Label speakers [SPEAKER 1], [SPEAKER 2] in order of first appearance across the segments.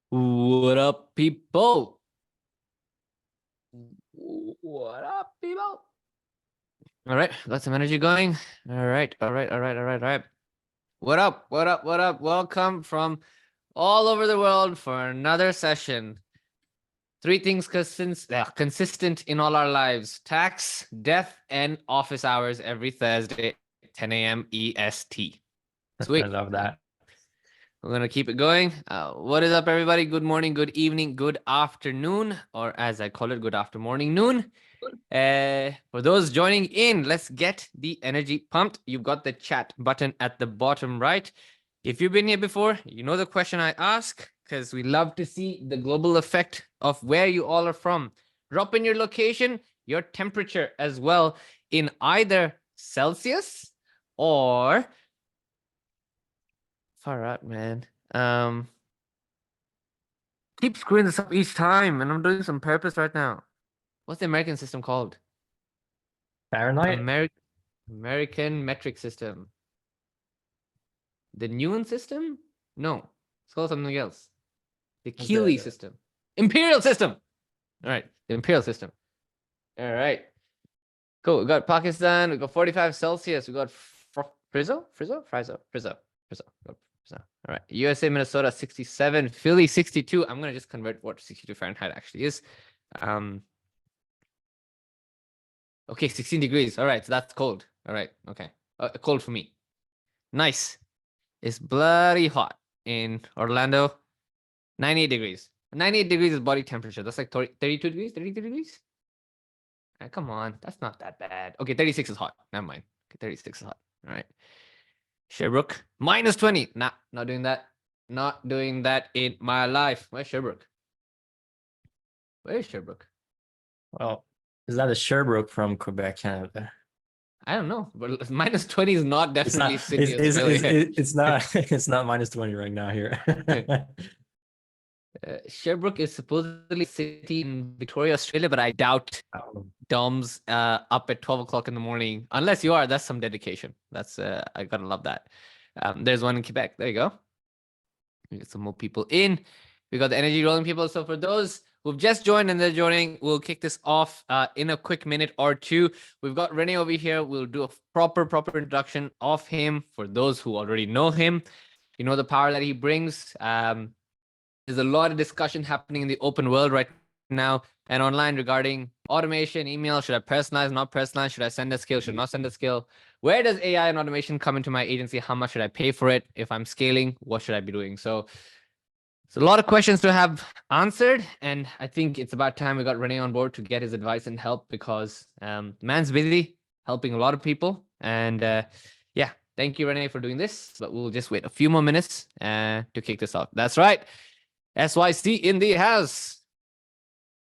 [SPEAKER 1] What up, people? What up, people? All right, got some energy going. All right. What up? Welcome from all over the world for another session. Three things consistent in all our lives: tax, death, and office hours every Thursday, 10 a.m. EST. Sweet.
[SPEAKER 2] I love that.
[SPEAKER 1] We're going to keep it going. What is up, everybody? Good morning, good evening, good afternoon, or as I call it, good after morning noon. For those joining in, let's get the energy pumped. You've got the chat button at the bottom right. If you've been here before, you know the question I ask, because we love to see the global effect of where you all are from. Drop in your location, your temperature as well, in either Celsius or... Far out, man. Keep screwing this up each time, and I'm doing some purpose right now. What's the American system called?
[SPEAKER 2] Fahrenheit?
[SPEAKER 1] American metric system. The Newton system? No, it's called something else. The Keeley system. Imperial system. All right, the imperial system. All right. Cool. We got Pakistan. We got 45 Celsius. We got Frizzo. All right. USA, Minnesota, 67. Philly, 62. I'm going to just convert what 62 Fahrenheit actually is. Okay, 16 degrees. All right. So that's cold. All right. Okay. Cold for me. Nice. It's bloody hot in Orlando. 98 degrees. 98 degrees is body temperature. That's like 32 degrees, 33 degrees. Come on. That's not that bad. Okay, 36 is hot. Never mind. Okay, 36 is hot. All right. Sherbrooke, minus 20. Nah, not doing that. Not doing that in my life. Where's Sherbrooke? Where is Sherbrooke?
[SPEAKER 2] Well, is that a Sherbrooke from Quebec, Canada?
[SPEAKER 1] I don't know, but minus 20 is not definitely Sydney.
[SPEAKER 2] It's not minus 20 right now here.
[SPEAKER 1] Sherbrooke is supposedly a city in Victoria, Australia, but I doubt Dom's up at 12 o'clock in the morning. Unless you are, that's some dedication. That's I gotta love that. There's one in Quebec. There you go. We get some more people in. We got the energy rolling people. So for those who've just joined and they're joining, we'll kick this off in a quick minute or two. We've got Renee over here. We'll do a proper introduction of him for those who already know him. You know the power that he brings. There's a lot of discussion happening in the open world right now and online regarding automation, email. Should I personalize, not personalize? Should I send a skill? Should I not send a skill? Where does AI and automation come into my agency? How much should I pay for it? If I'm scaling, what should I be doing? So it's a lot of questions to have answered. And I think it's about time we got Renee on board to get his advice and help, because man's busy helping a lot of people. And yeah, thank you, Renee, for doing this. But we'll just wait a few more minutes to kick this off. That's right. SYC in the house.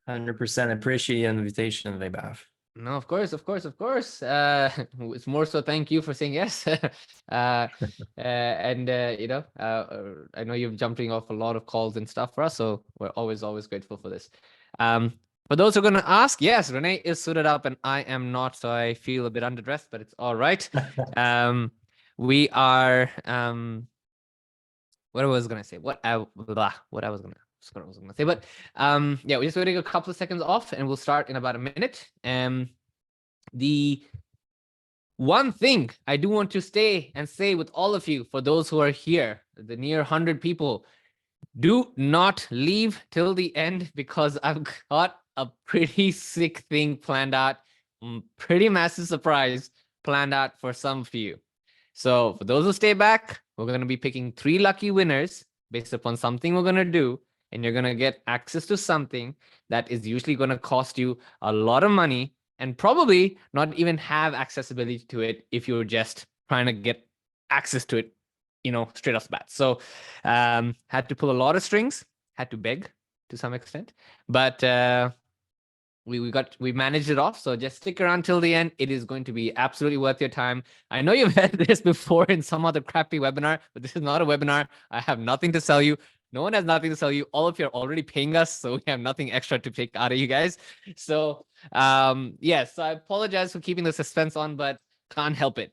[SPEAKER 2] 100% appreciate the invitation, Lebav.
[SPEAKER 1] No, of course. It's more so thank you for saying yes. And you know, I know you've jumping off a lot of calls and stuff for us, so we're always grateful for this. For those who are going to ask, yes, Renee is suited up and I am not, so I feel a bit underdressed, but it's all right. We are what I was gonna say, but yeah, we're just waiting a couple of seconds off and we'll start in about a minute. The one thing I do want to stay and say with all of you, for those who are here, the near 100 people, do not leave till the end, because I've got a pretty sick thing planned out, pretty massive surprise planned out for some of you. So for those who stay back, we're going to be picking 3 lucky winners based upon something we're going to do. And you're going to get access to something that is usually going to cost you a lot of money and probably not even have accessibility to it if you're just trying to get access to it, you know, straight off the bat. So had to pull a lot of strings, had to beg to some extent, but we managed it off. So just stick around till the end. It is going to be absolutely worth your time. I know you've had this before in some other crappy webinar, but this is not a webinar. I have nothing to sell you. No one has nothing to sell you. All of you are already paying us, so we have nothing extra to take out of you guys. So yes, I apologize for keeping the suspense on, but can't help it.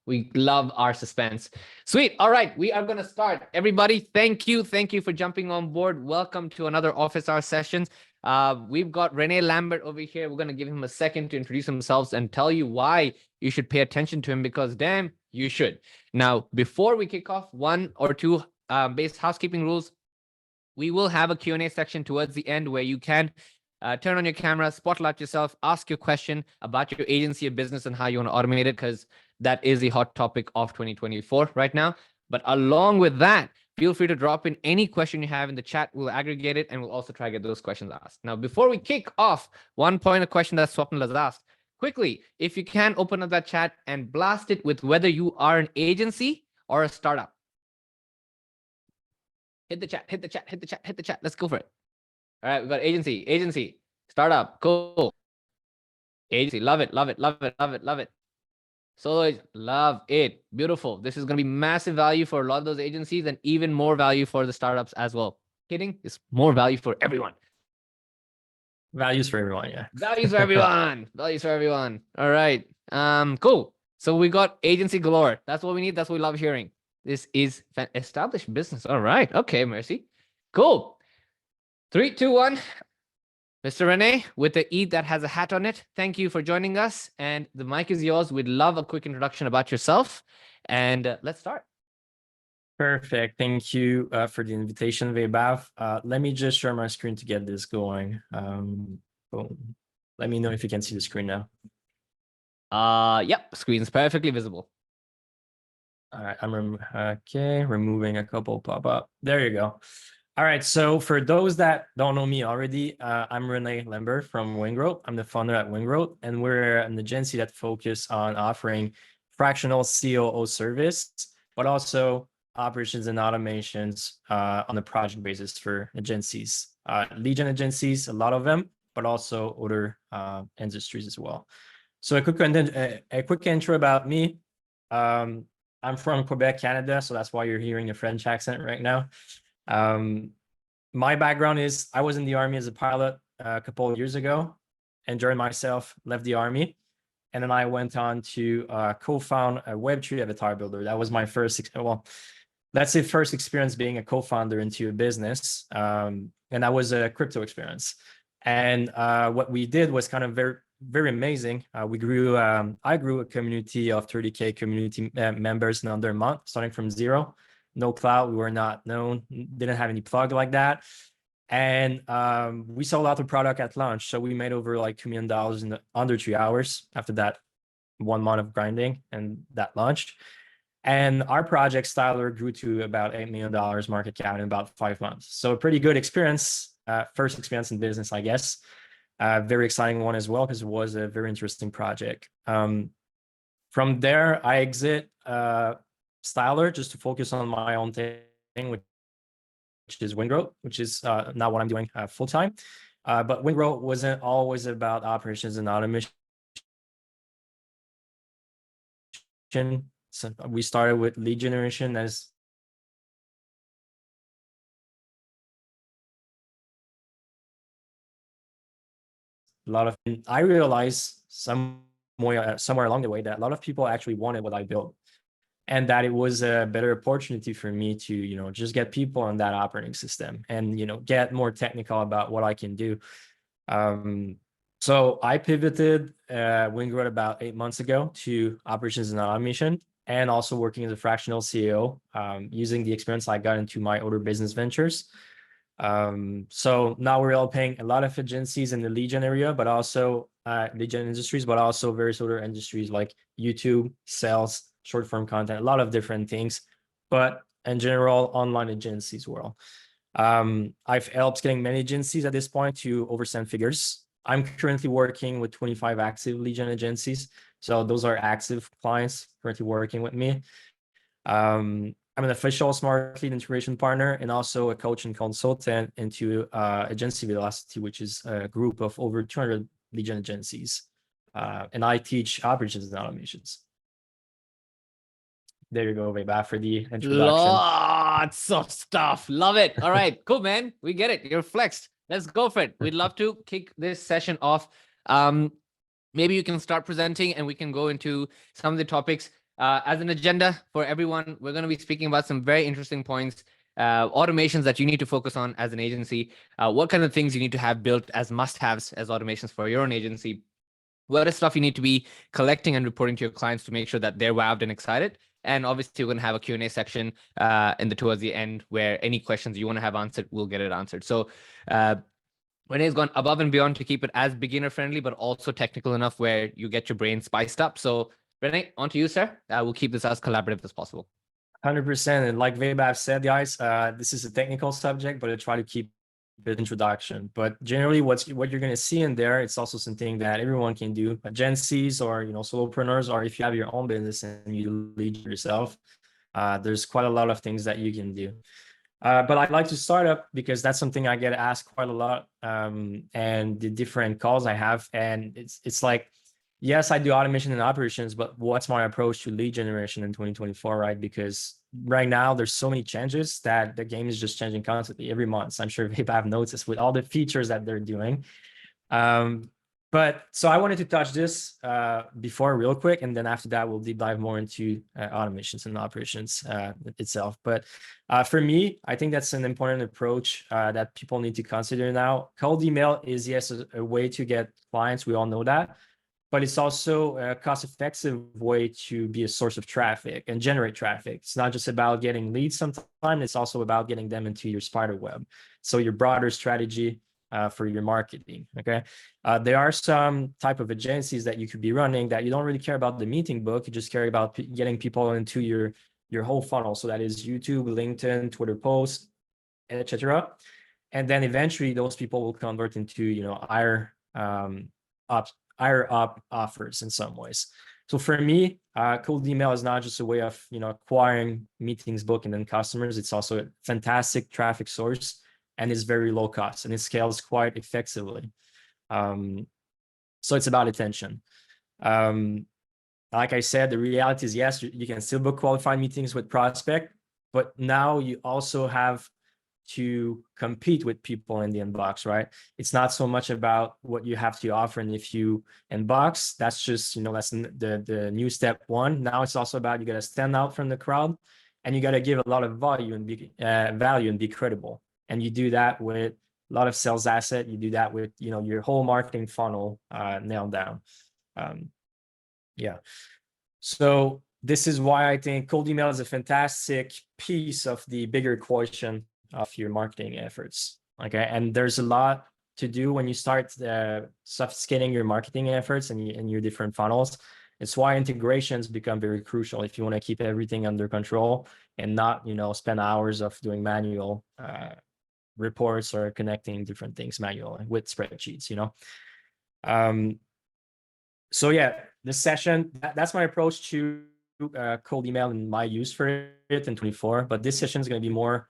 [SPEAKER 1] We love our suspense. Sweet. All right, we are gonna start. Everybody, thank you for jumping on board. Welcome to another office hour sessions. We've got Renee Lambert over here. We're gonna give him a second to introduce himself and tell you why you should pay attention to him, because damn, you should. Now, before we kick off, one or two base housekeeping rules. We will have a Q&A section towards the end where you can turn on your camera, spotlight yourself, ask your question about your agency or business and how you want to automate it, because that is the hot topic of 2024 right now. But along with that, feel free to drop in any question you have in the chat. We'll aggregate it and we'll also try to get those questions asked. Now, before we kick off, one point of question that Swapnil has asked. Quickly, if you can open up that chat and blast it with whether you are an agency or a startup. Hit the chat, hit the chat, hit the chat, hit the chat. Let's go for it. All right, we've got agency, startup, cool. Agency, love it, love it, love it, love it, love it. Solo, love it, beautiful. This is going to be massive value for a lot of those agencies and even more value for the startups as well. Kidding? It's more value for everyone.
[SPEAKER 2] Values for everyone, yeah.
[SPEAKER 1] Values for everyone. Values for everyone. All right. Cool. So we got agency galore. That's what we need. That's what we love hearing. This is established business. All right. Okay, Mercy. Cool. 3, 2, 1. Mr. Renee, with the E that has a hat on it, thank you for joining us. And the mic is yours. We'd love a quick introduction about yourself. And let's start.
[SPEAKER 2] Perfect. Thank you for the invitation, Vaibhav. Let me just share my screen to get this going. Boom. Let me know if you can see the screen now.
[SPEAKER 1] Yep, screen's perfectly visible.
[SPEAKER 2] All right, I'm removing a couple pop-up. There you go. All right, so for those that don't know me already, I'm Renee Lambert from Wingrowth. I'm the founder at Wingrowth, and we're an agency that focus on offering fractional COO service, but also operations and automations on a project basis for agencies, lead gen agencies, a lot of them, but also other industries as well. So a quick intro about me. I'm from Quebec, Canada, so that's why you're hearing a French accent right now. My background is I was in the Army as a pilot a couple of years ago, enjoyed myself, left the Army, and then I went on to co-found a Web3 avatar builder. That was my first, well, that's the first experience being a co-founder into a business, and that was a crypto experience. And what we did was kind of very amazing. We grew, I grew a community of 30K community members in under a month, starting from zero, no cloud. We were not known, didn't have any plug like that. And we sold out the product at launch. So we made over like $2 million in under 3 hours after that 1 month of grinding, and that launched. And our project Styler grew to about $8 million market cap in about 5 months. So a pretty good experience, first experience in business, I guess. Very exciting one as well, because it was a very interesting project. From there, I exit Styler just to focus on my own thing, which is Wingrowth, which is not what I'm doing full time. But Wingrowth wasn't always about operations and automation. So we started with lead generation as a lot of, I realized somewhere along the way that a lot of people actually wanted what I built, and that it was a better opportunity for me to, you know, just get people on that operating system and, you know, get more technical about what I can do. So I pivoted Wingrowth about 8 months ago to operations and automation, and also working as a fractional CEO, using the experience I got into my other business ventures. So now we're all paying a lot of agencies in the lead gen area, but also lead gen industries, but also various other industries like YouTube, sales, short form content, a lot of different things, but in general, online agencies world. I've helped getting many agencies at this point to over 7 figures. I'm currently working with 25 active lead gen agencies. So those are active clients currently working with me. I'm an official Smartlead integration partner and also a coach and consultant into Agency Velocity, which is a group of over 200 lead gen agencies. And I teach operations and automations. There you go, Vaibhav, for the introduction.
[SPEAKER 1] Lots of stuff. Love it. All right, cool, man. We get it. You're flexed. Let's go for it. We'd love to kick this session off. Maybe you can start presenting and we can go into some of the topics. As an agenda for everyone, we're going to be speaking about some very interesting points, automations that you need to focus on as an agency, what kind of things you need to have built as must-haves as automations for your own agency, what is stuff you need to be collecting and reporting to your clients to make sure that they're wowed and excited. And obviously, we're going to have a Q&A section towards the end where any questions you want to have answered, we'll get it answered. So Renee's gone above and beyond to keep it as beginner friendly, but also technical enough where you get your brain spiced up. So Renee, on to you, sir. We'll keep this as collaborative as possible.
[SPEAKER 2] 100%. And like Vaibhav said, guys, this is a technical subject, but I try to keep the introduction. But generally, what you're going to see in there, it's also something that everyone can do. Agencies or solopreneurs, or if you have your own business and you lead yourself, there's quite a lot of things that you can do. But I'd like to start up because that's something I get asked quite a lot, and the different calls I have, and it's like, yes, I do automation and operations, but what's my approach to lead generation in 2024, right? Because right now there's so many changes that the game is just changing constantly every month. I'm sure Vaibhav noticed with all the features that they're doing. But so I wanted to touch this before real quick, and then after that, we'll deep dive more into automations and operations itself. But for me, I think that's an important approach that people need to consider now. Cold email is, yes, a way to get clients. We all know that. But it's also a cost-effective way to be a source of traffic and generate traffic. It's not just about getting leads sometimes, it's also about getting them into your spider web. So your broader strategy for your marketing, okay? There are some type of agencies that you could be running that you don't really care about the meeting book, you just care about getting people into your whole funnel. So that is YouTube, LinkedIn, Twitter posts, etc. And then eventually those people will convert into, higher up offers in some ways. So for me, cold email is not just a way of acquiring meetings, booking, and customers. It's also a fantastic traffic source and is very low cost and it scales quite effectively. So it's about attention. Like I said, the reality is, yes, you can still book qualified meetings with prospect, but now you also have to compete with people in the inbox, right? It's not so much about what you have to offer, and if you inbox, that's just that's the new step one. Now it's also about you got to stand out from the crowd, and you got to give a lot of value and be credible. And you do that with a lot of sales asset. You do that with your whole marketing funnel nailed down. Yeah. So this is why I think cold email is a fantastic piece of the bigger equation of your marketing efforts. Okay. And there's a lot to do when you start sophisticating your marketing efforts and your different funnels. It's why integrations become very crucial if you want to keep everything under control and not, spend hours of doing manual reports or connecting different things manually with spreadsheets, So yeah, this session, that's my approach to cold email and my use for it in 24, but this session is going to be more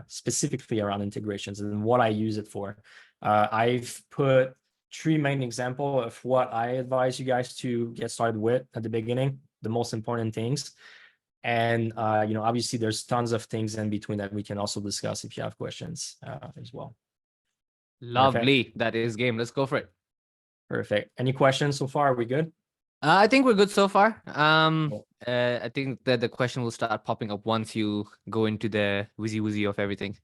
[SPEAKER 2] specifically around integrations and what I use it for. I've put 3 main examples of what I advise you guys to get started with at the beginning, the most important things. And obviously there's tons of things in between that we can also discuss if you have questions as well.
[SPEAKER 1] Lovely. Perfect. That is game. Let's go for it.
[SPEAKER 2] Perfect. Any questions so far? Are we good?
[SPEAKER 1] I think we're good so far. I think that the question will start popping up once you go into the woozy of everything.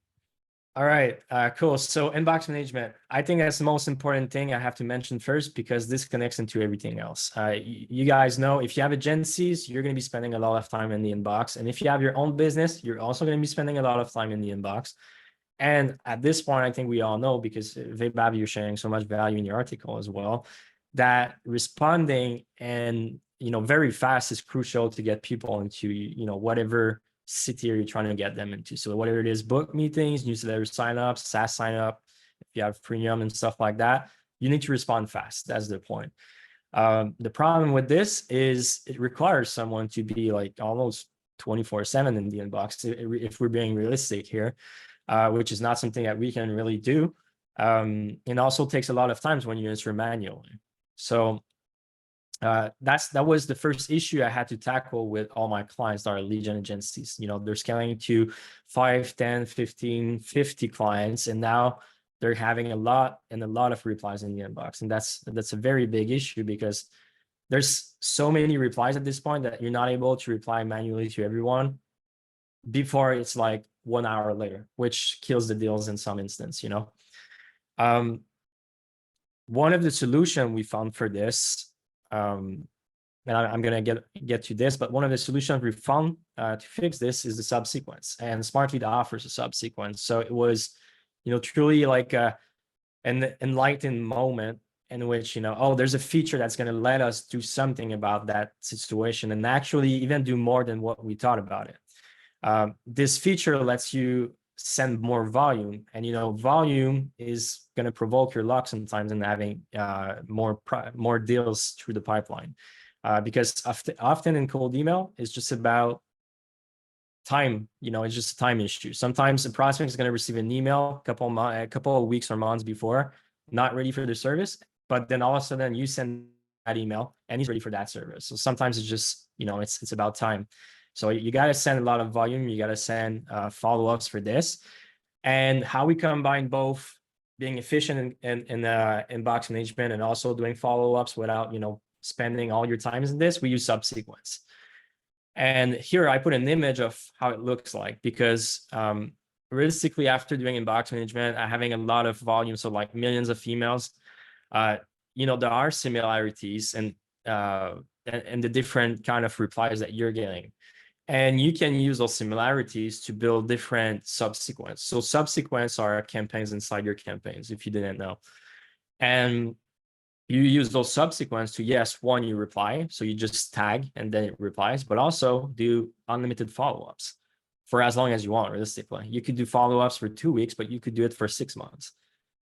[SPEAKER 2] All right, cool. So inbox management, I think that's the most important thing I have to mention first because this connects into everything else. You guys know if you have agencies, you're going to be spending a lot of time in the inbox. And if you have your own business, you're also going to be spending a lot of time in the inbox. And at this point, I think we all know, because Vaibhav, you're sharing so much value in your article as well, that responding and very fast is crucial to get people into whatever city you're trying to get them into. So whatever it is, book meetings, newsletter sign up, SaaS sign up, if you have premium and stuff like that, you need to respond fast. That's the point. The problem with this is it requires someone to be like almost 24/7 in the inbox if we're being realistic here, which is not something that we can really do. It also takes a lot of times when you answer manually. So that was the first issue I had to tackle with all my clients that are lead gen agencies. You know, they're scaling to 5, 10, 15, 50 clients, and now they're having a lot of replies in the inbox. And that's a very big issue, because there's so many replies at this point that you're not able to reply manually to everyone before it's like 1 hour later, which kills the deals in some instance, you know. One of the solution we found for this, and I'm going to get to this, but one of the solutions we found to fix this is the subsequence, and Smartlead offers a subsequence. So it was, you know, truly like an enlightened moment in which, you know, oh, there's a feature that's going to let us do something about that situation, and actually even do more than what we thought about it. This feature lets you send more volume, and, you know, volume is going to provoke your luck sometimes in having more deals through the pipeline, because often in cold email it's just about time. You know, it's just a time issue. Sometimes the prospect is going to receive an email a couple of weeks or months before, not ready for the service, but then all of a sudden you send that email and he's ready for that service. So sometimes it's just, you know, it's about time. So you got to send a lot of volume. You got to send follow-ups for this. And how we combine both being efficient in inbox management and also doing follow-ups without, you know, spending all your time in this, we use subsequence. And here I put an image of how it looks like, because realistically, after doing inbox management, having a lot of volume, so like millions of emails, you know, there are similarities and the different kind of replies that you're getting. And you can use those similarities to build different subsequence. So subsequence are campaigns inside your campaigns, if you didn't know. And you use those subsequence to, yes, one, you reply. So you just tag and then it replies, but also do unlimited follow-ups for as long as you want, realistically. You could do follow-ups for 2 weeks, but you could do it for 6 months.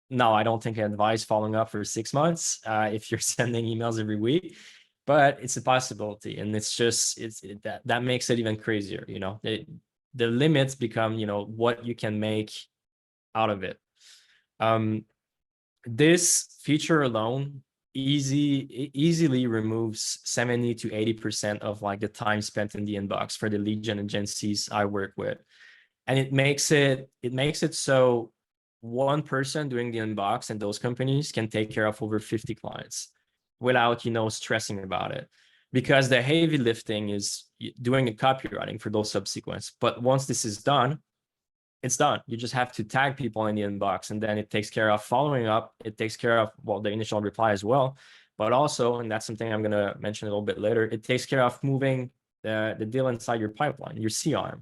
[SPEAKER 2] No, I don't think I advise following up for 6 months if you're sending emails every week. But it's a possibility, and it's just that makes it even crazier. You know, the limits become, you know, what you can make out of it. This feature alone easily removes 70 to 80% of like the time spent in the inbox for the lead gen agencies I work with, and it makes it so one person doing the inbox and those companies can take care of over 50 clients without, you know, stressing about it, because the heavy lifting is doing a copywriting for those subsequence. But once this is done, it's done. You just have to tag people in the inbox, and then it takes care of following up. It takes care of, well, the initial reply as well, but also, and that's something I'm going to mention a little bit later, it takes care of moving the deal inside your pipeline, your CRM.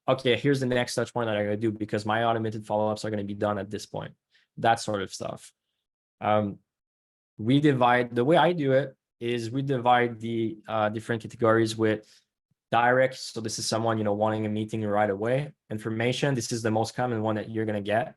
[SPEAKER 2] Okay, here's the next touch point that I'm going to do because my automated follow-ups are going to be done at this point. That sort of stuff. We divide, the way I do it is we divide the different categories with direct. So this is someone, you know, wanting a meeting right away. Information, this is the most common one that you're going to get.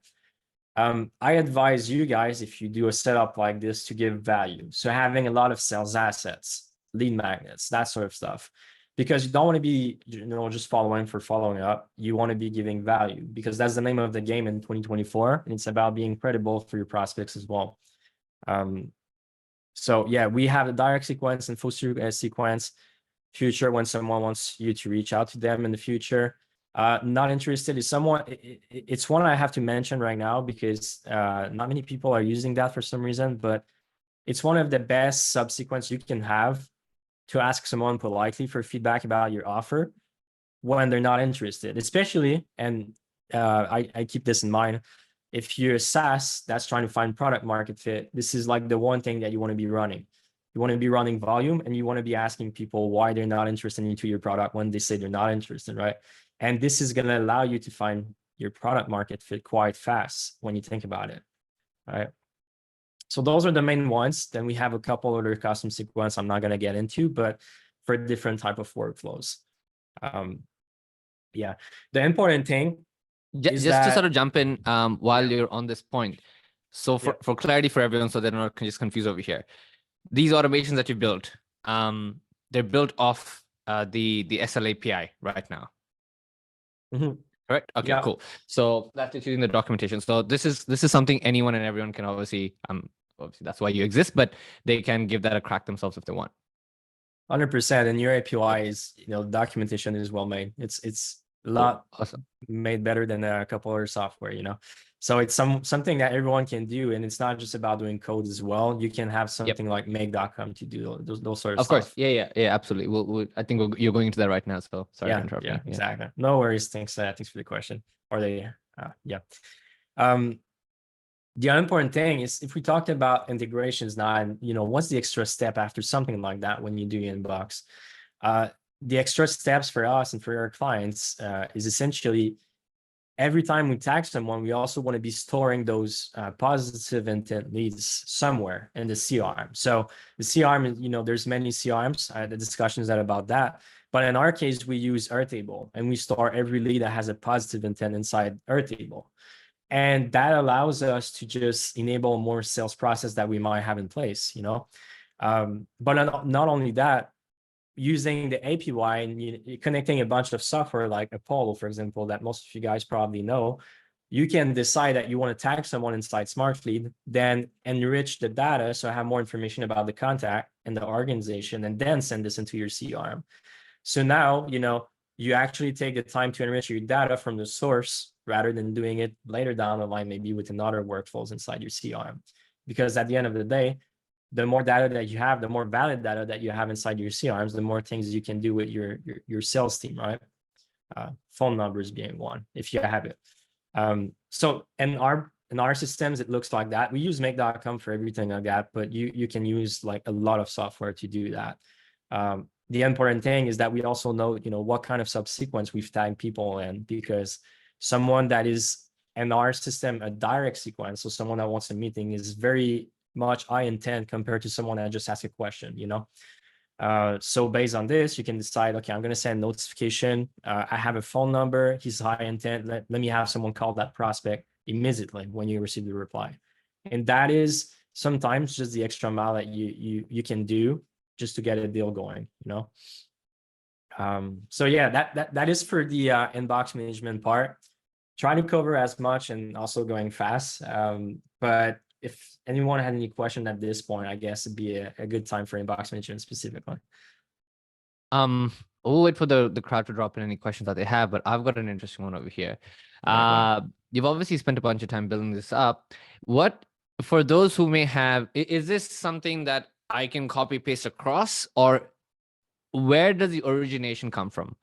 [SPEAKER 2] I advise you guys, if you do a setup like this, to give value. So having a lot of sales assets, lead magnets, that sort of stuff, because you don't want to be, you know, just following up. You want to be giving value, because that's the name of the game in 2024. And it's about being credible for your prospects as well. So yeah, we have a direct sequence and full sequence. Future, when someone wants you to reach out to them in the future. Not interested is someone, it's one I have to mention right now because not many people are using that for some reason, but it's one of the best subsequence you can have to ask someone politely for feedback about your offer when they're not interested, especially, and I keep this in mind, if you're a SaaS that's trying to find product market fit, this is like the one thing that you want to be running. You want to be running volume, and you want to be asking people why they're not interested into your product when they say they're not interested, right? And this is going to allow you to find your product market fit quite fast when you think about it, right? So those are the main ones. Then we have a couple other custom sequence I'm not going to get into, but for different type of workflows. Yeah, the important thing
[SPEAKER 1] just to sort of jump in while you're on this point. So for clarity for everyone, so they're not just confused over here. These automations that you built, they're built off the SL API right now. Correct? Okay, cool. So that's just using the documentation. So this is something anyone and everyone can obviously that's why you exist, but they can give that a crack themselves if they want.
[SPEAKER 2] 100%. And your API is, documentation is well made. It's a lot
[SPEAKER 1] Awesome.
[SPEAKER 2] made better than a couple other software. So it's something that everyone can do, and it's not just about doing code as well. You can have something like make.com to do those sort of
[SPEAKER 1] Of
[SPEAKER 2] stuff.
[SPEAKER 1] course. Yeah, absolutely. I think you're going into that right now. So sorry to interrupt.
[SPEAKER 2] Yeah, exactly. No worries. Thanks for the question. Or yeah. The important thing is, if we talked about integrations now, and what's the extra step after something like that when you do inbox? The extra steps for us and for our clients is essentially, every time we tag someone, we also want to be storing those positive intent leads somewhere in the CRM. So the CRM, there's many CRMs. The discussions are about that. But in our case, we use Airtable, and we store every lead that has a positive intent inside Airtable. And that allows us to just enable more sales process that we might have in place, but not only that, using the API and connecting a bunch of software like Apollo, for example, that most of you guys probably know, you can decide that you want to tag someone inside Smartlead, then enrich the data so I have more information about the contact and the organization, and then send this into your CRM. So now, you actually take the time to enrich your data from the source rather than doing it later down the line, maybe with another workflows inside your CRM. Because at the end of the day, the more data that you have, the more valid data that you have inside your CRMs, the more things you can do with your sales team, right? Phone numbers being one, if you have it. So in our systems, it looks like that. We use make.com for everything like that, but you can use like a lot of software to do that. The important thing is that we also know, what kind of subsequence we've tagged people in, because someone that is in our system a direct sequence, so someone that wants a meeting, is very much high intent compared to someone that just asks a question, so based on this, you can decide, okay, I'm going to send notification. I have a phone number. He's high intent. Let me have someone call that prospect immediately when you receive the reply. And that is sometimes just the extra mile that you can do just to get a deal going, so yeah, that is for the inbox management part. Try to cover as much and also going fast. But if anyone had any question at this point, I guess it'd be a good time for inbox management specifically.
[SPEAKER 1] We'll wait for the crowd to drop in any questions that they have, but I've got an interesting one over here. You've obviously spent a bunch of time building this up. For those who may have, is this something that I can copy paste across, or where does the origination come from?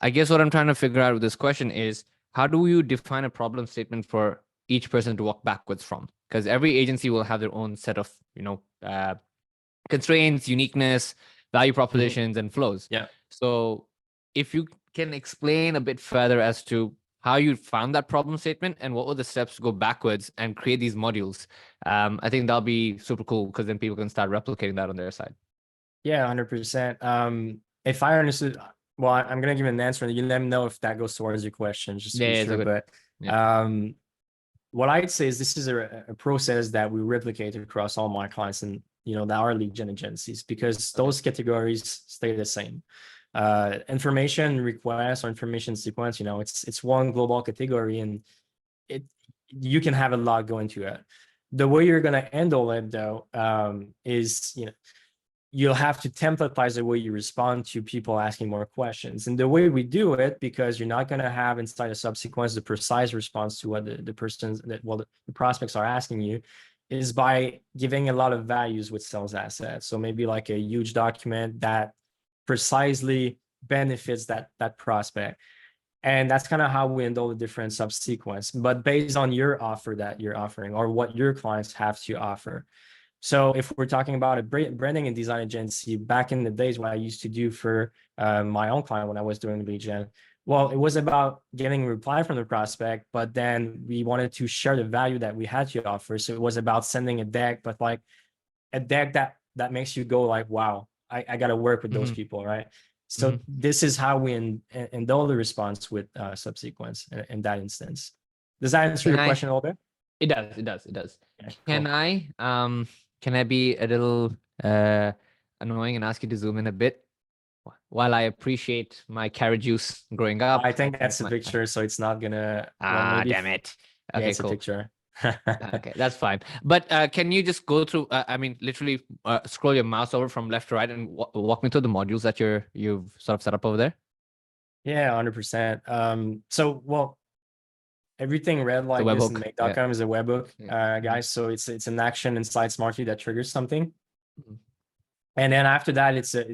[SPEAKER 1] I guess what I'm trying to figure out with this question is, how do you define a problem statement for each person to walk backwards from? Because every agency will have their own set of, constraints, uniqueness, value propositions, and flows.
[SPEAKER 2] Yeah.
[SPEAKER 1] So if you can explain a bit further as to how you found that problem statement and what were the steps to go backwards and create these modules, I think that'll be super cool, because then people can start replicating that on their side.
[SPEAKER 2] Yeah, 100%. If I understood, well, I'm going to give an answer and you let me know if that goes towards your question, just to be sure. But what I'd say is, this is a process that we replicate across all my clients and, that are lead gen agencies, because those categories stay the same. Information request or information sequence, it's one global category, and you can have a lot go into it. The way you're going to handle it, though, is, you'll have to templatize the way you respond to people asking more questions. And the way we do it, because you're not going to have inside a subsequence the precise response to what the prospects are asking you, is by giving a lot of values with sales assets. So maybe like a huge document that precisely benefits that prospect. And that's kind of how we handle the different subsequence, but based on your offer that you're offering or what your clients have to offer. So if we're talking about a branding and design agency, back in the days, what I used to do for my own client when I was doing lead gen, well, it was about getting a reply from the prospect, but then we wanted to share the value that we had to offer. So it was about sending a deck, but like a deck that makes you go like, wow, I got to work with those people, right? So this is how we handle the response with subsequence in that instance. Does that answer your question a little bit?
[SPEAKER 1] It does. Yeah,
[SPEAKER 2] cool.
[SPEAKER 1] Can I be a little annoying and ask you to zoom in a bit? While I appreciate my carrot juice growing up,
[SPEAKER 2] I think that's a picture, so it's not gonna.
[SPEAKER 1] Damn it. Okay,
[SPEAKER 2] yeah, it's
[SPEAKER 1] cool.
[SPEAKER 2] a picture.
[SPEAKER 1] Okay, that's fine. But can you just go through? I mean, literally scroll your mouse over from left to right and walk me through the modules that you've sort of set up over there.
[SPEAKER 2] Yeah, 100%. So, well, everything red
[SPEAKER 1] The
[SPEAKER 2] like this in
[SPEAKER 1] webhook. Yeah.
[SPEAKER 2] make.com is a webhook,
[SPEAKER 1] Yeah.
[SPEAKER 2] guys. So it's an action inside Smartlead that triggers something.
[SPEAKER 1] Mhm.
[SPEAKER 2] And then after that, it's a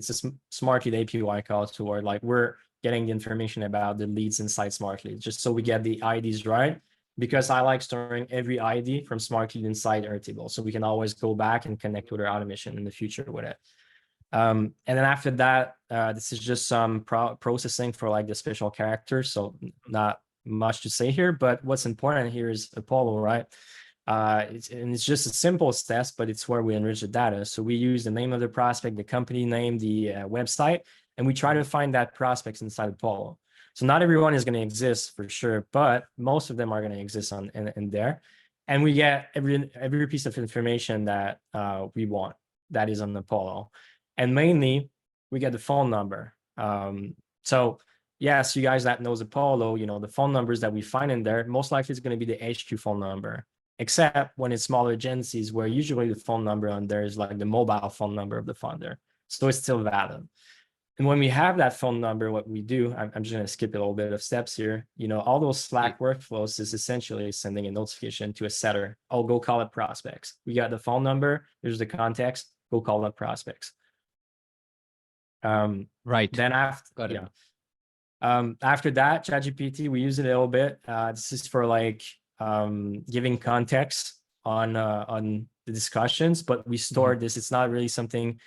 [SPEAKER 2] Smartlead API call to where like we're getting the information about the leads inside Smartlead, just so we get the IDs right. Because I like storing every ID from Smartlead inside Airtable, so we can always go back and connect with our automation in the future with it. And then after that, this is just some processing for like the special characters. So not much to say here, but what's important here is Apollo, right? It's just a simple test, but it's where we enrich the data. So we use the name of the prospect, the company name, the website, and we try to find that prospects inside Apollo. So not everyone is going to exist for sure, but most of them are going to exist in there. And we get every piece of information that we want that is on Apollo. And mainly we get the phone number. So yes, you guys that knows Apollo, you know, the phone numbers that we find in there, most likely it's going to be the HQ phone number, except when it's smaller agencies where usually the phone number on there is like the mobile phone number of the founder. So it's still valid. And when we have that phone number, what we do, I'm just going to skip a little bit of steps here. You know, all those Slack workflows is essentially sending a notification to a setter. Oh, go call it prospects. We got the phone number. There's the context. Go call it prospects.
[SPEAKER 1] Right.
[SPEAKER 2] Then after, after that, ChatGPT, we use it a little bit. This is for like giving context on the discussions, but we store this. It's not really something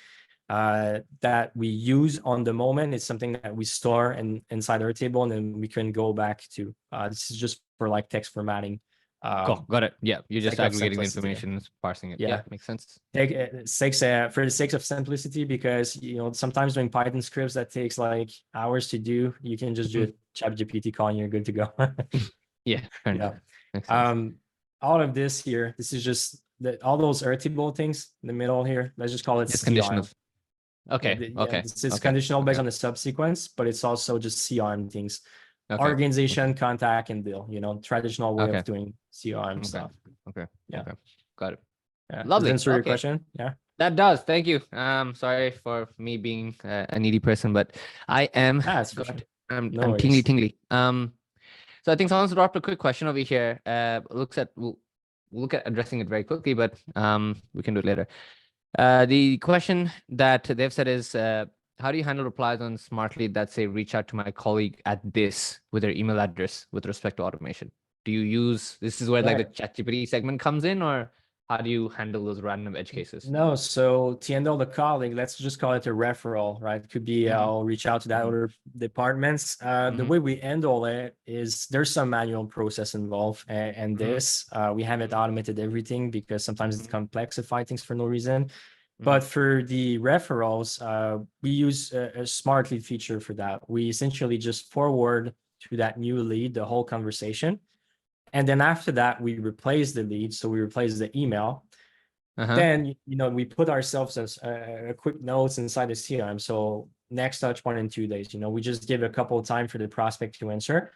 [SPEAKER 2] that we use on the moment. It's something that we store inside our table, and then we can go back to. This is just for like text formatting.
[SPEAKER 1] Cool. Got it. Yeah, you're just aggregating the
[SPEAKER 2] simplicity.
[SPEAKER 1] information, parsing it. Yeah, makes sense.
[SPEAKER 2] For the sake of simplicity, because you know sometimes doing Python scripts that takes like hours to do, you can just do a ChatGPT call and you're good to go.
[SPEAKER 1] Yeah.
[SPEAKER 2] Yeah. All of this here, this is just all those Airtable things in the middle here. Let's just call it
[SPEAKER 1] conditional. Okay. Okay.
[SPEAKER 2] It's conditional based on the subsequence, but it's also just CRM things.
[SPEAKER 1] Okay.
[SPEAKER 2] Organization, contact, and bill. You know, traditional way of doing CRM stuff.
[SPEAKER 1] Okay.
[SPEAKER 2] Yeah.
[SPEAKER 1] Okay. Got it.
[SPEAKER 2] Yeah.
[SPEAKER 1] Lovely.
[SPEAKER 2] Does that answer your question? Yeah.
[SPEAKER 1] That does. Thank you. Sorry for me being a needy person, but I am. I'm tingly. So I think someone's dropped a quick question over here. We'll look at addressing it very quickly, but we can do it later. The question that they've said is, how do you handle replies on Smartlead that say reach out to my colleague at this with their email address with respect to automation? Do you use, this is where like the ChatGPT segment comes in, or how do you handle those random edge cases?
[SPEAKER 2] No, so to handle the colleague, let's just call it a referral, right? It could be I'll reach out to that other departments. The way we handle it is there's some manual process involved, and this we haven't automated everything because sometimes it's complexify things for no reason. But for the referrals, we use a Smartlead feature for that. We essentially just forward to that new lead the whole conversation. And then after that, we replace the lead. So we replace the email. Then, you know, we put ourselves as a quick notes inside the CRM. So next touch point in 2 days, you know, we just give a couple of time for the prospect to answer.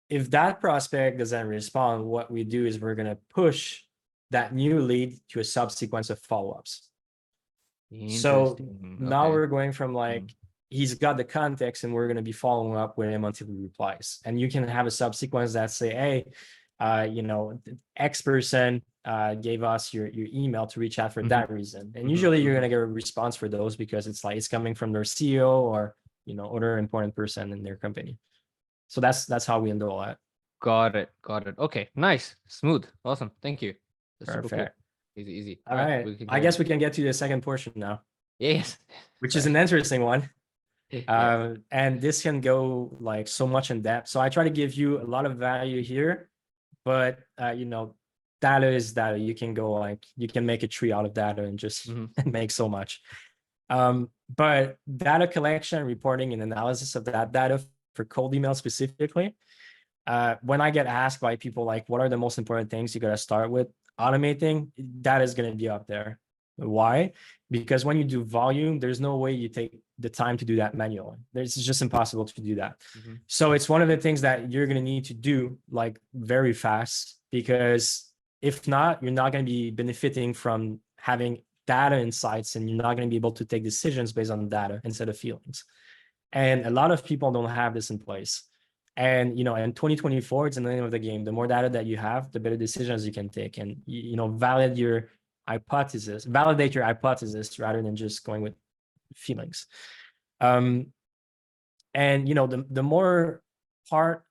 [SPEAKER 2] If that prospect doesn't respond, what we do is we're going to push that new lead to a subsequence of follow-ups. So now we're going from like, he's got the context and we're going to be following up with him until he replies. And you can have a subsequence that say, hey, you know, X person gave us your email to reach out for that reason. And usually you're going to get a response for those because it's like, it's coming from their CEO or, you know, other important person in their company. So that's how we handle that.
[SPEAKER 1] Got it. Okay. Nice. Smooth. Awesome. Thank you.
[SPEAKER 2] That's perfect.
[SPEAKER 1] Cool. Easy.
[SPEAKER 2] All right. I guess we can get to the second portion now.
[SPEAKER 1] Yes.
[SPEAKER 2] Which is an interesting one. And this can go like so much in depth. So I try to give you a lot of value here, but you know, data is data. You can go like, you can make a tree out of data and just make so much. But data collection, reporting, and analysis of that data for cold email specifically, when I get asked by people like, what are the most important things you got to start with? Automating, that is going to be up there. Why? Because when you do volume, there's no way you take the time to do that manually. It's just impossible to do that. So it's one of the things that you're going to need to do like very fast, because If not, you're not going to be benefiting from having data insights, and you're not going to be able to take decisions based on data instead of feelings. And a lot of people don't have this in place. And, you know, in 2024, it's the name of the game. The more data that you have, the better decisions you can take, and, you know, validate your hypothesis rather than just going with feelings. And, you know, the more part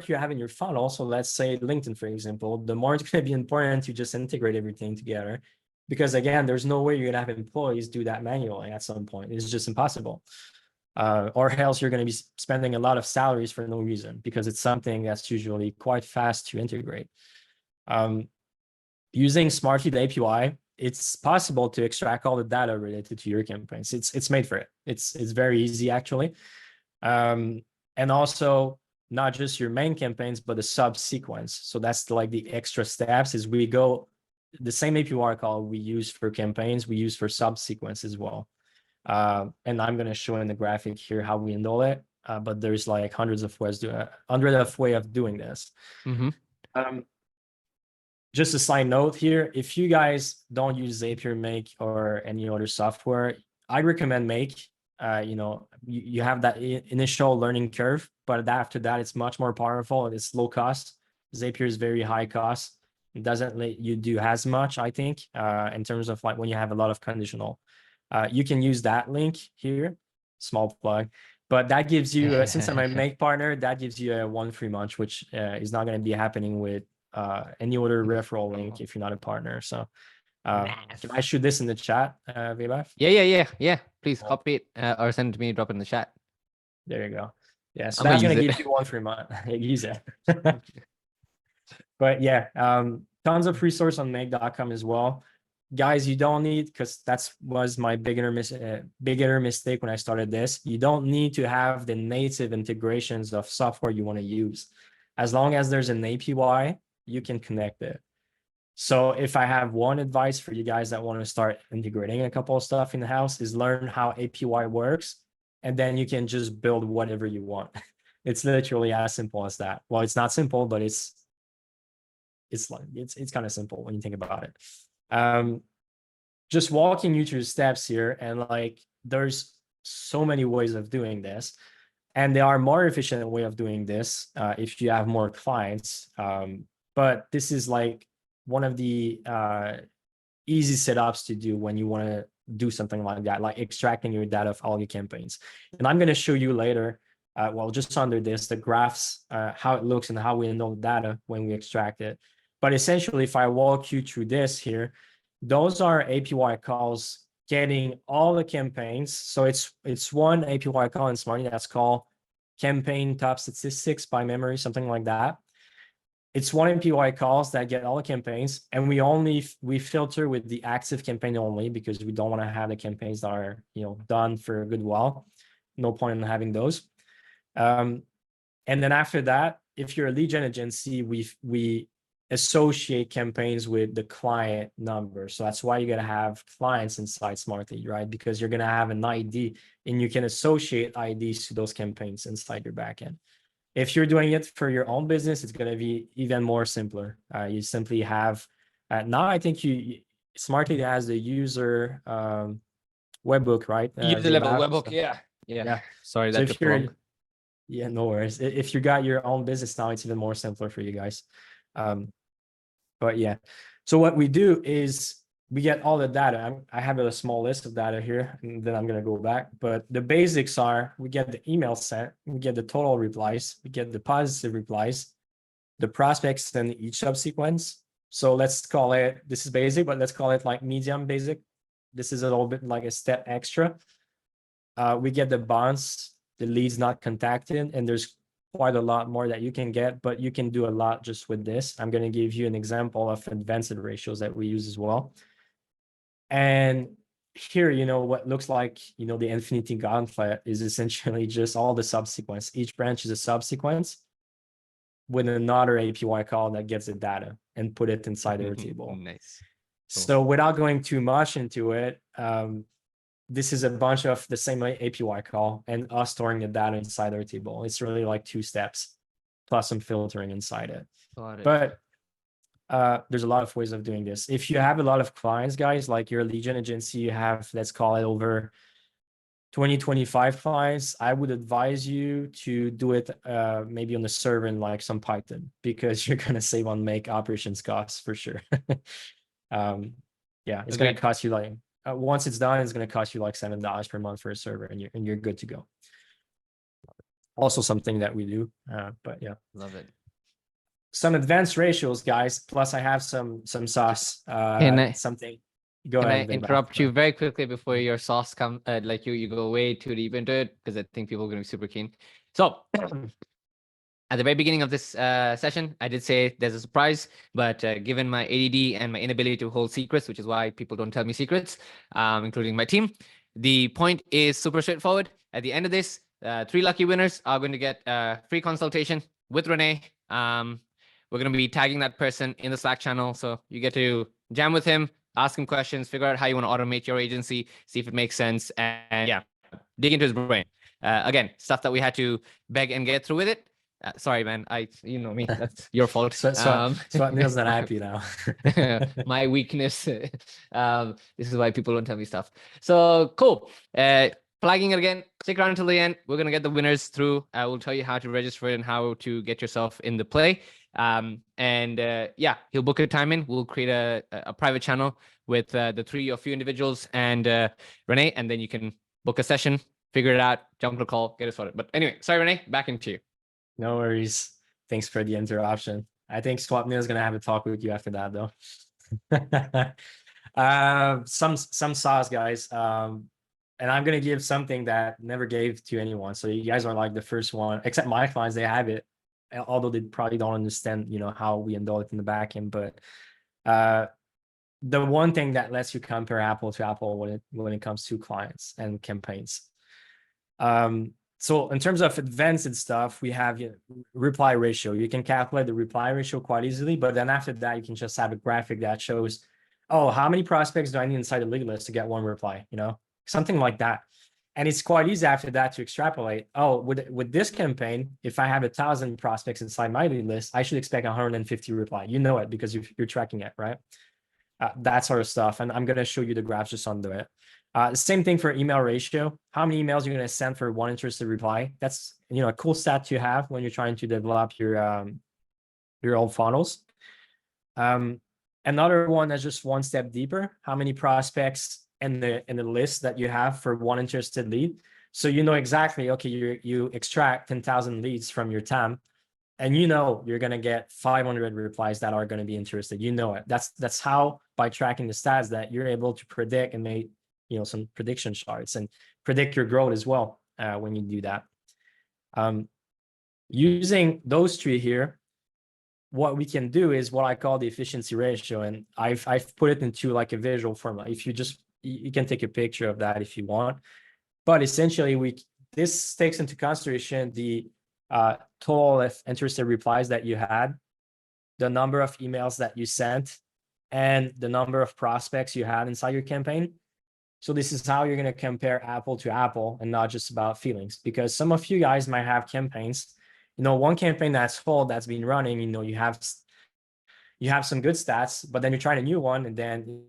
[SPEAKER 2] you have in your funnel, so let's say LinkedIn, for example, the more it's going to be important to just integrate everything together, because again, there's no way you're going to have employees do that manually at some point. It's just impossible. Or else you're going to be spending a lot of salaries for no reason, because it's something that's usually quite fast to integrate. Using Smartlead API, it's possible to extract all the data related to your campaigns. It's made for it. It's very easy, actually. And also not just your main campaigns, but the subsequence. So that's like the extra steps is we go the same API call we use for campaigns, we use for subsequence as well. And I'm going to show in the graphic here how we handle it. But there's like hundreds of ways of doing this. Just a side note here, if you guys don't use Zapier, Make, or any other software, I recommend Make. You know, you have that initial learning curve, but after that, it's much more powerful. It's low cost. Zapier is very high cost. It doesn't let you do as much, I think, in terms of like when you have a lot of conditional. You can use that link here, small plug, but that gives you, since I'm a Make partner, that gives you a 1 free month, which is not going to be happening with any other referral link if you're not a partner. So can I shoot this in the chat, Vaibhav?
[SPEAKER 1] Yeah. Please copy it or send it to me, drop it in the chat.
[SPEAKER 2] There you go. Yeah, so that's going to give you 1 free month. Use it. But yeah, tons of resource on make.com as well. Guys, you don't need, because that was my bigger mistake when I started this. You don't need to have the native integrations of software you want to use. As long as there's an API, you can connect it. So if I have one advice for you guys that want to start integrating a couple of stuff in the house, is learn how API works, and then you can just build whatever you want. It's literally as simple as that. Well, it's not simple, but it's kind of simple when you think about it. Just walking you through the steps here, and like there's so many ways of doing this, and there are more efficient way of doing this if you have more clients. But this is like one of the easy setups to do when you want to do something like that, like extracting your data of all your campaigns. And I'm going to show you later, well, just under this, the graphs, how it looks and how we handle the data when we extract it. But essentially, if I walk you through this here, those are API calls getting all the campaigns. So it's one API call in Smartlead that's called campaign top statistics by memory, something like that. It's one API calls that get all the campaigns, and we filter with the active campaign only, because we don't want to have the campaigns that are, you know, done for a good while. No point in having those. And then after that, if you're a lead gen agency, we associate campaigns with the client number. So that's why you got to have clients inside Smartlead, right? Because you're going to have an ID, and you can associate IDs to those campaigns inside your backend. If you're doing it for your own business, it's going to be even more simpler. You simply have, now I think Smartlead has the user webhook, right?
[SPEAKER 1] User level webhook, yeah. Sorry,
[SPEAKER 2] so
[SPEAKER 1] that's wrong.
[SPEAKER 2] Yeah, no worries. If you got your own business now, it's even more simpler for you guys. But yeah, so what we do is we get all the data. I have a small list of data here, and then I'm going to go back. But the basics are, we get the email sent, we get the total replies, we get the positive replies, the prospects in each subsequence. So let's call it, this is basic, but let's call it like medium basic. This is a little bit like a step extra. We get the bounce, the leads not contacted, and there's quite a lot more that you can get, but you can do a lot just with this. I'm going to give you an example of advanced ratios that we use as well. And here, you know, what looks like, you know, the infinity gauntlet is essentially just all the subsequence. Each branch is a subsequence with another API call that gets the data and put it inside our table.
[SPEAKER 1] Nice. Cool.
[SPEAKER 2] So without going too much into it, this is a bunch of the same API call and us storing the data inside our table. It's really like 2 steps plus some filtering inside it.
[SPEAKER 1] Got it.
[SPEAKER 2] But there's a lot of ways of doing this. If you have a lot of clients, guys, like your lead gen agency, you have, let's call it over 20, 25 clients, I would advise you to do it maybe on the server in like some Python, because you're going to save on make operations costs for sure. Yeah, it's going to cost you like, once it's done, it's going to cost you like $7 per month for a server, and you're good to go. Also something that we do, but yeah.
[SPEAKER 1] Love it.
[SPEAKER 2] Some advanced ratios, guys. Plus I have some sauce, something. Go
[SPEAKER 1] Can I
[SPEAKER 2] ahead.
[SPEAKER 1] interrupt you very quickly before your sauce come, like you go way too deep into it, because I think people are going to be super keen. So at the very beginning of this session, I did say there's a surprise, but given my ADD and my inability to hold secrets, which is why people don't tell me secrets, including my team, the point is super straightforward. At the end of this, 3 lucky winners are going to get a free consultation with Renee. We're going to be tagging that person in the Slack channel, so you get to jam with him, ask him questions, figure out how you want to automate your agency, see if it makes sense, and yeah, dig into his brain. Again, stuff that we had to beg and get through with it. Sorry, man. You know me. That's your fault.
[SPEAKER 2] So Neil's not happy now.
[SPEAKER 1] My weakness. This is why people don't tell me stuff. So cool. Flagging it again. Stick around until the end. We're gonna get the winners through. I will tell you how to register it and how to get yourself in the play. Yeah, he'll book a time in. We'll create a private channel with the 3 of you individuals and Renee, and then you can book a session, figure it out, jump on a call, get it sorted. But anyway, sorry, Renee, back into you.
[SPEAKER 2] No worries. Thanks for the interruption. I think Swap Neil is gonna have a talk with you after that, though. Some sauce, guys. And I'm gonna give something that never gave to anyone. So you guys are like the first one, except my clients, they have it, although they probably don't understand, you know, how we handle it in the back end. But the one thing that lets you compare apple to apple when it comes to clients and campaigns. So in terms of advanced stuff, we have reply ratio. You can calculate the reply ratio quite easily, but then after that, you can just have a graphic that shows, oh, how many prospects do I need inside a lead list to get 1 reply, you know, something like that. And it's quite easy after that to extrapolate. Oh, with this campaign, if I have 1,000 prospects inside my lead list, I should expect 150 reply. You know it because you're tracking it, right? That sort of stuff. And I'm going to show you the graphs just under it. Same thing for email ratio. How many emails you're going to send for 1 interested reply? That's, you know, a cool stat to have when you're trying to develop your own funnels. Another one that's just 1 step deeper. How many prospects in the list that you have for 1 interested lead? So you know exactly, okay, you extract 10,000 leads from your TAM, and you know you're going to get 500 replies that are going to be interested. You know it. That's how, by tracking the stats, that you're able to predict and make, you know, some prediction charts and predict your growth as well when you do that. Using those 3 here, what we can do is what I call the efficiency ratio, and I've put it into like a visual formula. If you can take a picture of that if you want, but essentially this takes into consideration the total of interested replies that you had, the number of emails that you sent, and the number of prospects you had inside your campaign. So this is how you're going to compare apple to apple and not just about feelings, because some of you guys might have campaigns, you know, 1 campaign that's full, that's been running, you know, you have some good stats, but then you're trying a new one, and then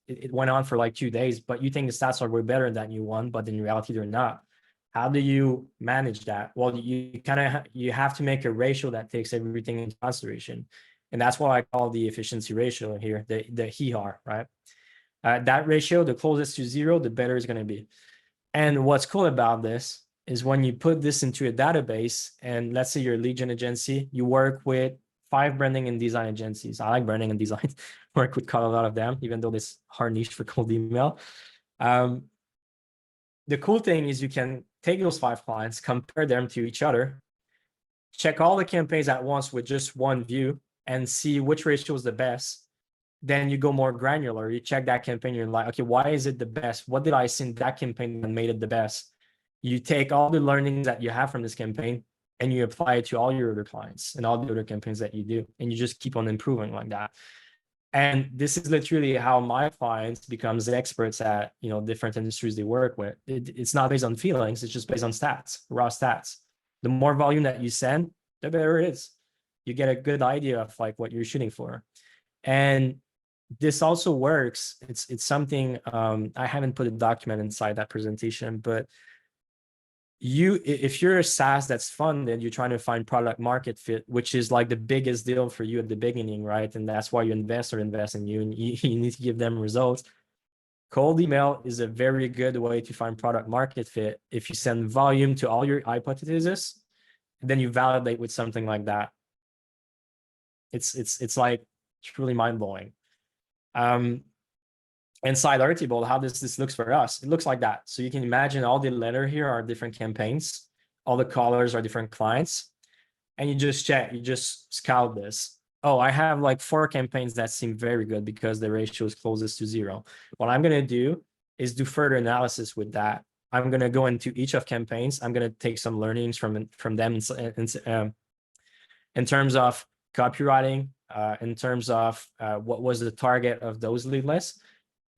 [SPEAKER 2] it went on for like 2 days, but you think the stats are way better than that new one, but in reality they're not. How do you manage that? Well, you have to make a ratio that takes everything into consideration, and that's what I call the efficiency ratio here, the HER, right? That ratio, the closest to 0, the better it's going to be. And what's cool about this is when you put this into a database, and let's say you're a lead gen agency, you work with 5 branding and design agencies. I like branding and design. Work with quite a lot of them, even though this hard niche for cold email. The cool thing is you can take those 5 clients, compare them to each other, check all the campaigns at once with just 1 view, and see which ratio is the best. Then you go more granular. You check that campaign. You're like, okay, why is it the best? What did I see in that campaign that made it the best? You take all the learnings that you have from this campaign and you apply it to all your other clients and all the other campaigns that you do. And you just keep on improving like that. And this is literally how my clients becomes experts at, you know, different industries they work with. It's not based on feelings. It's just based on stats, raw stats. The more volume that you send, the better it is. you get a good idea of like what you're shooting for. And this also works. It's something, I haven't put a document inside that presentation, but if you're a SaaS that's funded, you're trying to find product market fit, which is like the biggest deal for you at the beginning, right? And that's why your investors invest in you, and you need to give them results. Cold email is a very good way to find product market fit. If you send volume to all your hypotheses, then you validate with something like that. It's like truly mind-blowing. Inside Airtable, how this looks for us, it looks like that. So you can imagine all the letter here are different campaigns, all the colors are different clients, and you just check, you just scout this. Oh, I have like 4 campaigns that seem very good because the ratio is closest to 0. What I'm going to do is do further analysis with that. I'm going to go into each of campaigns. I'm going to take some learnings from them in terms of copywriting, in terms of what was the target of those lead lists.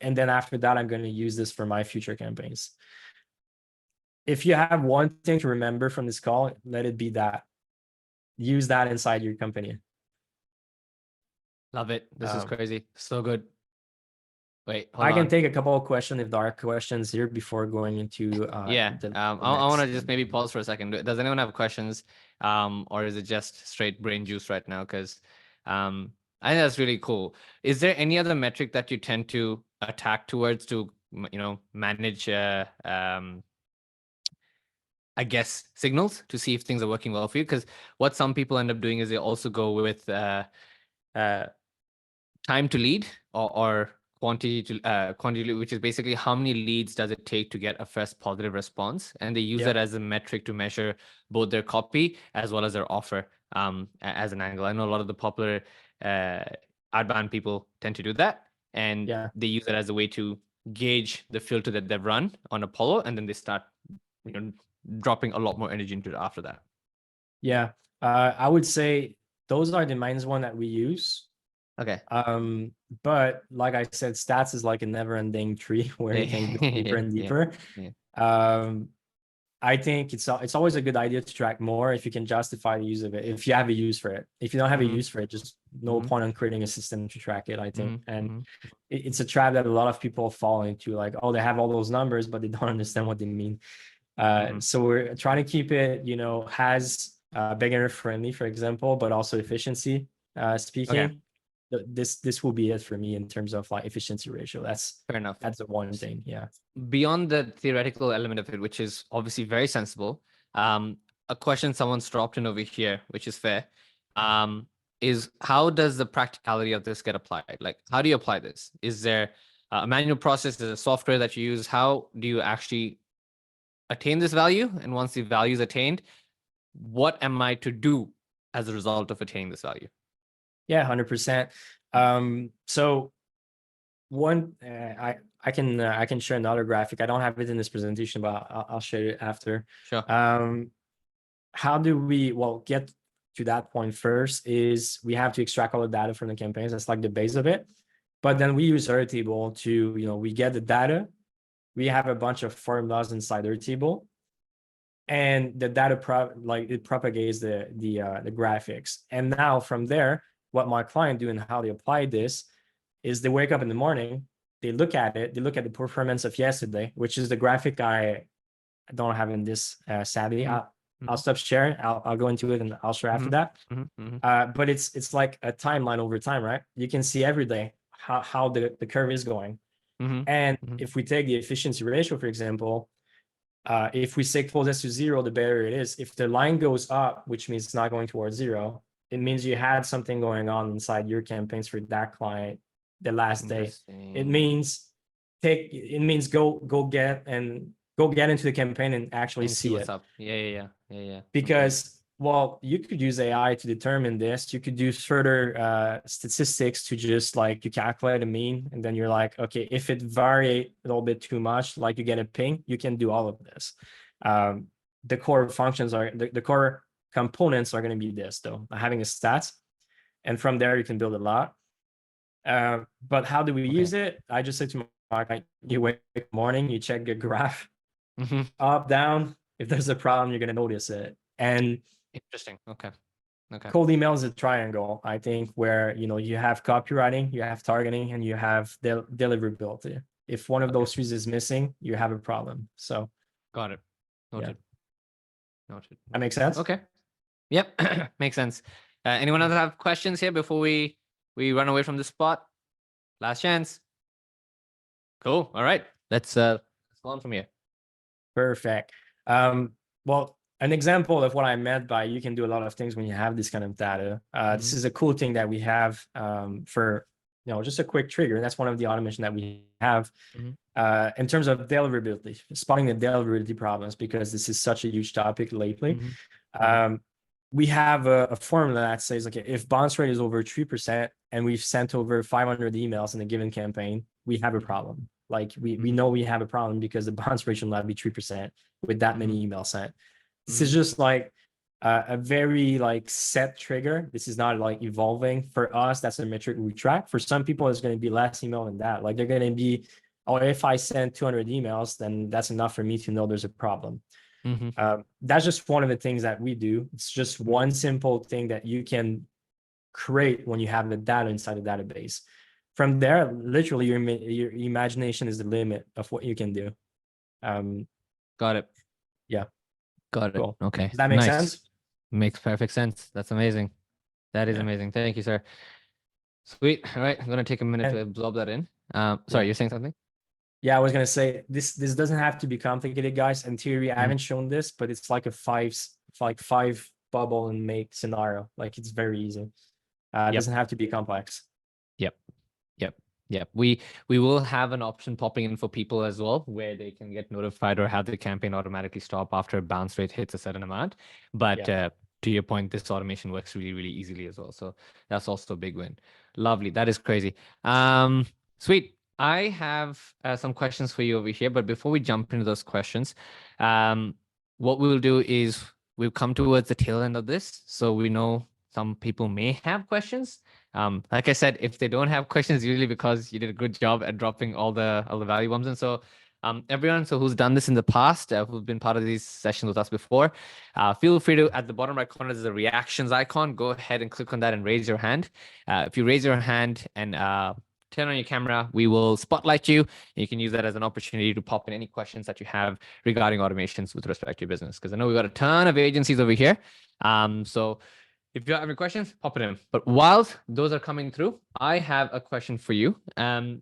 [SPEAKER 2] And then after that, I'm going to use this for my future campaigns. If you have one thing to remember from this call, let it be that. Use that inside your company.
[SPEAKER 1] Love it. This is crazy. So good. Wait, hold
[SPEAKER 2] I can
[SPEAKER 1] on.
[SPEAKER 2] take a couple of questions if there are questions here before going into
[SPEAKER 1] I want to just maybe pause for a second. Does anyone have questions, or is it just straight brain juice right now? Because I think that's really cool. Is there any other metric that you tend to attack towards to manage I guess signals to see if things are working well for you? Because what some people end up doing is they also go with time to lead or quantity, which is basically how many leads does it take to get a first positive response, and they use that as a metric to measure both their copy as well as their offer as an angle. I know a lot of the popular outbound people tend to do that, and they use it as a way to gauge the filter that they've run on Apollo, and then they start dropping a lot more energy into it after that.
[SPEAKER 2] I would say those are the main ones that we use.
[SPEAKER 1] Okay.
[SPEAKER 2] But like I said, stats is like a never-ending tree where you can go deeper and deeper. I think it's always a good idea to track more if you can justify the use of it, if you have a use for it. If you don't have a use for it, just no point on creating a system to track it, I think. And it's a trap that a lot of people fall into, like, oh, they have all those numbers, but they don't understand what they mean. So we're trying to keep it, has beginner friendly, for example, but also efficiency speaking.
[SPEAKER 1] Okay.
[SPEAKER 2] This will be it for me in terms of like efficiency ratio. That's
[SPEAKER 1] fair enough.
[SPEAKER 2] That's the one thing.
[SPEAKER 1] Beyond the theoretical element of it, which is obviously very sensible, a question someone's dropped in over here, which is fair, is how does the practicality of this get applied? Like, how do you apply this? Is there a manual process? Is there a software that you use? How do you actually attain this value? And once the value is attained, what am I to do as a result of attaining this value?
[SPEAKER 2] 100%. So one, I can share another graphic. I don't have it in this presentation, but I'll share it after.
[SPEAKER 1] Sure.
[SPEAKER 2] How do we get to that point? First is we have to extract all the data from the campaigns. That's like the base of it. But then we use Airtable to, we get the data. We have a bunch of formulas inside Airtable, and the data it propagates the graphics. And now from there, what my client do and how they apply this is they wake up in the morning, they look at it, they look at the performance of yesterday, which is the graphic I don't have in this savvy. I'll stop sharing. I'll go into it and I'll share after that. But it's like a timeline over time, right? You can see every day how the curve is going. And if we take the efficiency ratio, for example, if we say closest to 0, the better it is. If the line goes up, which means it's not going towards 0, it means you had something going on inside your campaigns for that client the last day. It means go get into the campaign and actually see
[SPEAKER 1] what's
[SPEAKER 2] it.
[SPEAKER 1] Up. Yeah.
[SPEAKER 2] Because you could use AI to determine this. You could do further statistics to just like you calculate a mean, and then you're like, okay, if it varies a little bit too much, like you get a ping, you can do all of this. The core functions are the core components are going to be this, though, having a stats, and from there you can build a lot. But how do we use it? I just said to my client, you wake up in the morning, you check your graph, up, down. If there's a problem, you're going to notice it. And
[SPEAKER 1] interesting. Okay. Okay.
[SPEAKER 2] Cold email is a triangle, I think, where you have copywriting, you have targeting, and you have deliverability. If one of those three is missing, you have a problem. So
[SPEAKER 1] got it. Noted.
[SPEAKER 2] Yeah.
[SPEAKER 1] Noted.
[SPEAKER 2] That makes sense.
[SPEAKER 1] Okay. Yep. Makes sense. Anyone else have questions here before we run away from the spot? Last chance. Cool. All right. Let's go on from here.
[SPEAKER 2] Perfect. Well, an example of what I meant by you can do a lot of things when you have this kind of data. This is a cool thing that we have for just a quick trigger. That's one of the automation that we have in terms of deliverability, spotting the deliverability problems, because this is such a huge topic lately. We have a formula that says, okay, if bounce rate is over 3% and we've sent over 500 emails in a given campaign, we have a problem. Like we know we have a problem because the bounce rate should not be 3% with that many emails sent. This is just like a very like set trigger. This is not like evolving. For us, that's a metric we track. For some people, it's going to be less email than that. Like they're going to be, oh, if I send 200 emails, then that's enough for me to know there's a problem. That's just one of the things that we do. It's just one simple thing that you can create when you have the data inside the database. From there, literally your imagination is the limit of what you can do.
[SPEAKER 1] Got it.
[SPEAKER 2] Yeah.
[SPEAKER 1] Got it.
[SPEAKER 2] Cool.
[SPEAKER 1] Okay.
[SPEAKER 2] Does that make sense?
[SPEAKER 1] Makes perfect sense. That's amazing. That is amazing. Thank you, sir. Sweet. All right. I'm going to take a minute to absorb that in. Sorry, you're saying something?
[SPEAKER 2] Yeah, I was gonna say this doesn't have to be complicated, guys. In theory, I haven't shown this, but it's like a five bubble and make scenario. Like it's very easy. It doesn't have to be complex.
[SPEAKER 1] Yep. We will have an option popping in for people as well, where they can get notified or have the campaign automatically stop after a bounce rate hits a certain amount. But to your point, this automation works really, really easily as well. So that's also a big win. Lovely. That is crazy. Sweet. I have some questions for you over here, but before we jump into those questions, what we'll do is we'll come towards the tail end of this. So we know some people may have questions. Like I said, if they don't have questions, usually because you did a good job at dropping all the value bombs. And so everyone who's done this in the past, who's been part of these sessions with us before, feel free to, at the bottom right corner, there's a reactions icon. Go ahead and click on that and raise your hand. If you raise your hand and turn on your camera, we will spotlight you. You can use that as an opportunity to pop in any questions that you have regarding automations with respect to your business. Because I know we've got a ton of agencies over here. So if you have any questions, pop it in. But while those are coming through, I have a question for you.
[SPEAKER 2] Yeah,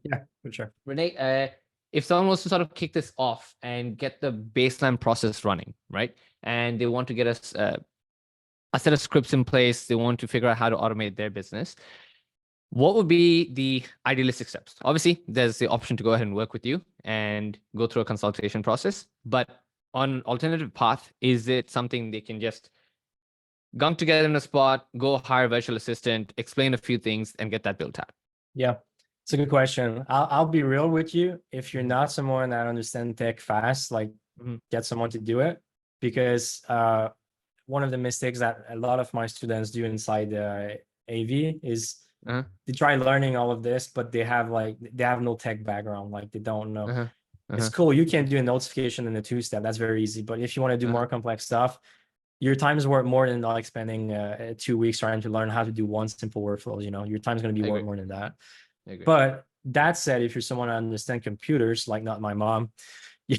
[SPEAKER 2] for sure.
[SPEAKER 1] Renee, if someone wants to sort of kick this off and get the baseline process running, right? And they want to get us a set of scripts in place, they want to figure out how to automate their business, what would be the idealistic steps? Obviously, there's the option to go ahead and work with you and go through a consultation process. But on an alternative path, is it something they can just gunk together in a spot, go hire a virtual assistant, explain a few things, and get that built out?
[SPEAKER 2] Yeah, it's a good question. I'll be real with you. If you're not someone that understands tech fast, like get someone to do it, because one of the mistakes that a lot of my students do inside AV is they try learning all of this, but they have no tech background. Like they don't know. It's cool. You can do a notification and a two-step. That's very easy. But if you want to do more complex stuff, your time is worth more than like spending 2 weeks trying to learn how to do one simple workflow. Your time is going to be worth more than that. But that said, if you're someone that understands computers, like not my mom, you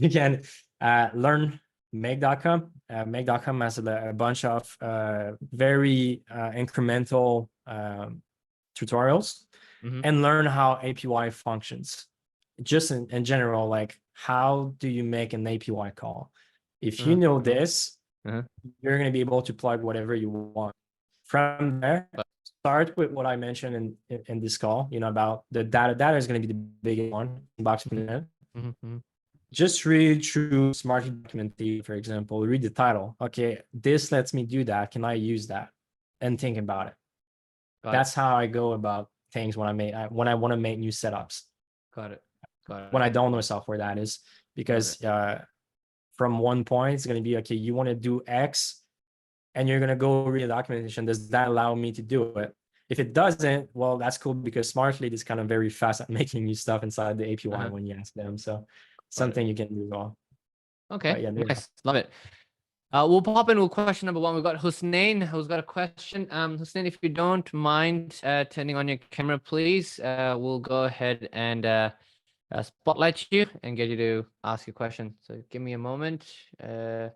[SPEAKER 2] can learn make.com. Make.com has a bunch of very incremental tutorials and learn how API functions. Just in general, like how do you make an API call? If you know this, you're going to be able to plug whatever you want. From there, start with what I mentioned in this call, about the data. Data is going to be the biggest one. Box Just read through Smartlead documentation, for example. Read the title. Okay, this lets me do that. Can I use that? And think about it. That's how I go about things when I want to make new setups.
[SPEAKER 1] Got it.
[SPEAKER 2] When I don't know software, that is, because from one point it's going to be, okay, you want to do X, and you're going to go read the documentation. Does that allow me to do it? If it doesn't, well, that's cool, because Smartlead is kind of very fast at making new stuff inside the API when you ask them. So something you can do well.
[SPEAKER 1] Okay, nice. Love it. We'll pop in with question number 1. We've got Hussein who's got a question. Hussein, if you don't mind turning on your camera, please, we'll go ahead and spotlight you and get you to ask your question. So give me a moment. I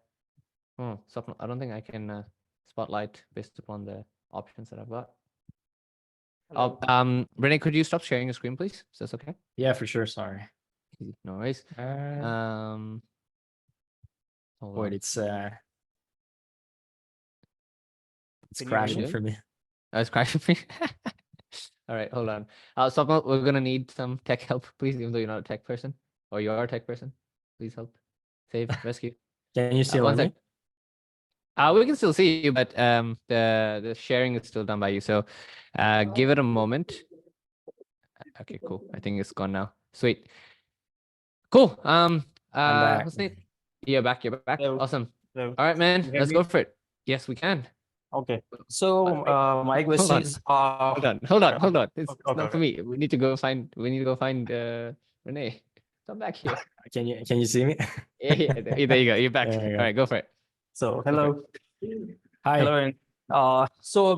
[SPEAKER 1] don't think I can spotlight based upon the options that I've got. Renee, could you stop sharing your screen, please? Is this okay?
[SPEAKER 2] Yeah, for sure. Sorry.
[SPEAKER 1] No worries. Hold
[SPEAKER 2] Wait,
[SPEAKER 1] on.
[SPEAKER 2] it's
[SPEAKER 1] Can you
[SPEAKER 2] crashing
[SPEAKER 1] hear me?
[SPEAKER 2] for me.
[SPEAKER 1] Oh, it's crashing for me. All right, hold on. Swapnil, we're gonna need some tech help, please, even though you're not a tech person, or you are a tech person. Please help. Save, rescue.
[SPEAKER 2] Can you still
[SPEAKER 1] One
[SPEAKER 2] hear
[SPEAKER 1] sec.
[SPEAKER 2] me?
[SPEAKER 1] We can still see you, but the sharing is still done by you. So give it a moment. Okay, cool. I think it's gone now. Sweet. Cool.
[SPEAKER 2] I'm back.
[SPEAKER 1] Hussein, you're back. You're back.
[SPEAKER 3] Hello.
[SPEAKER 1] Awesome.
[SPEAKER 3] Hello.
[SPEAKER 1] All right, man.
[SPEAKER 3] You hear
[SPEAKER 1] Let's
[SPEAKER 3] me?
[SPEAKER 1] go for it. Yes, we can.
[SPEAKER 3] Okay. So my question is
[SPEAKER 1] Hold on. It's
[SPEAKER 3] okay,
[SPEAKER 1] not for me. We need to go find Renee. Come back here.
[SPEAKER 2] Can you see me?
[SPEAKER 1] Yeah, there you go. You're back.
[SPEAKER 2] There we go.
[SPEAKER 1] All right, go for it.
[SPEAKER 3] so hello.
[SPEAKER 2] Hi.
[SPEAKER 3] Hello.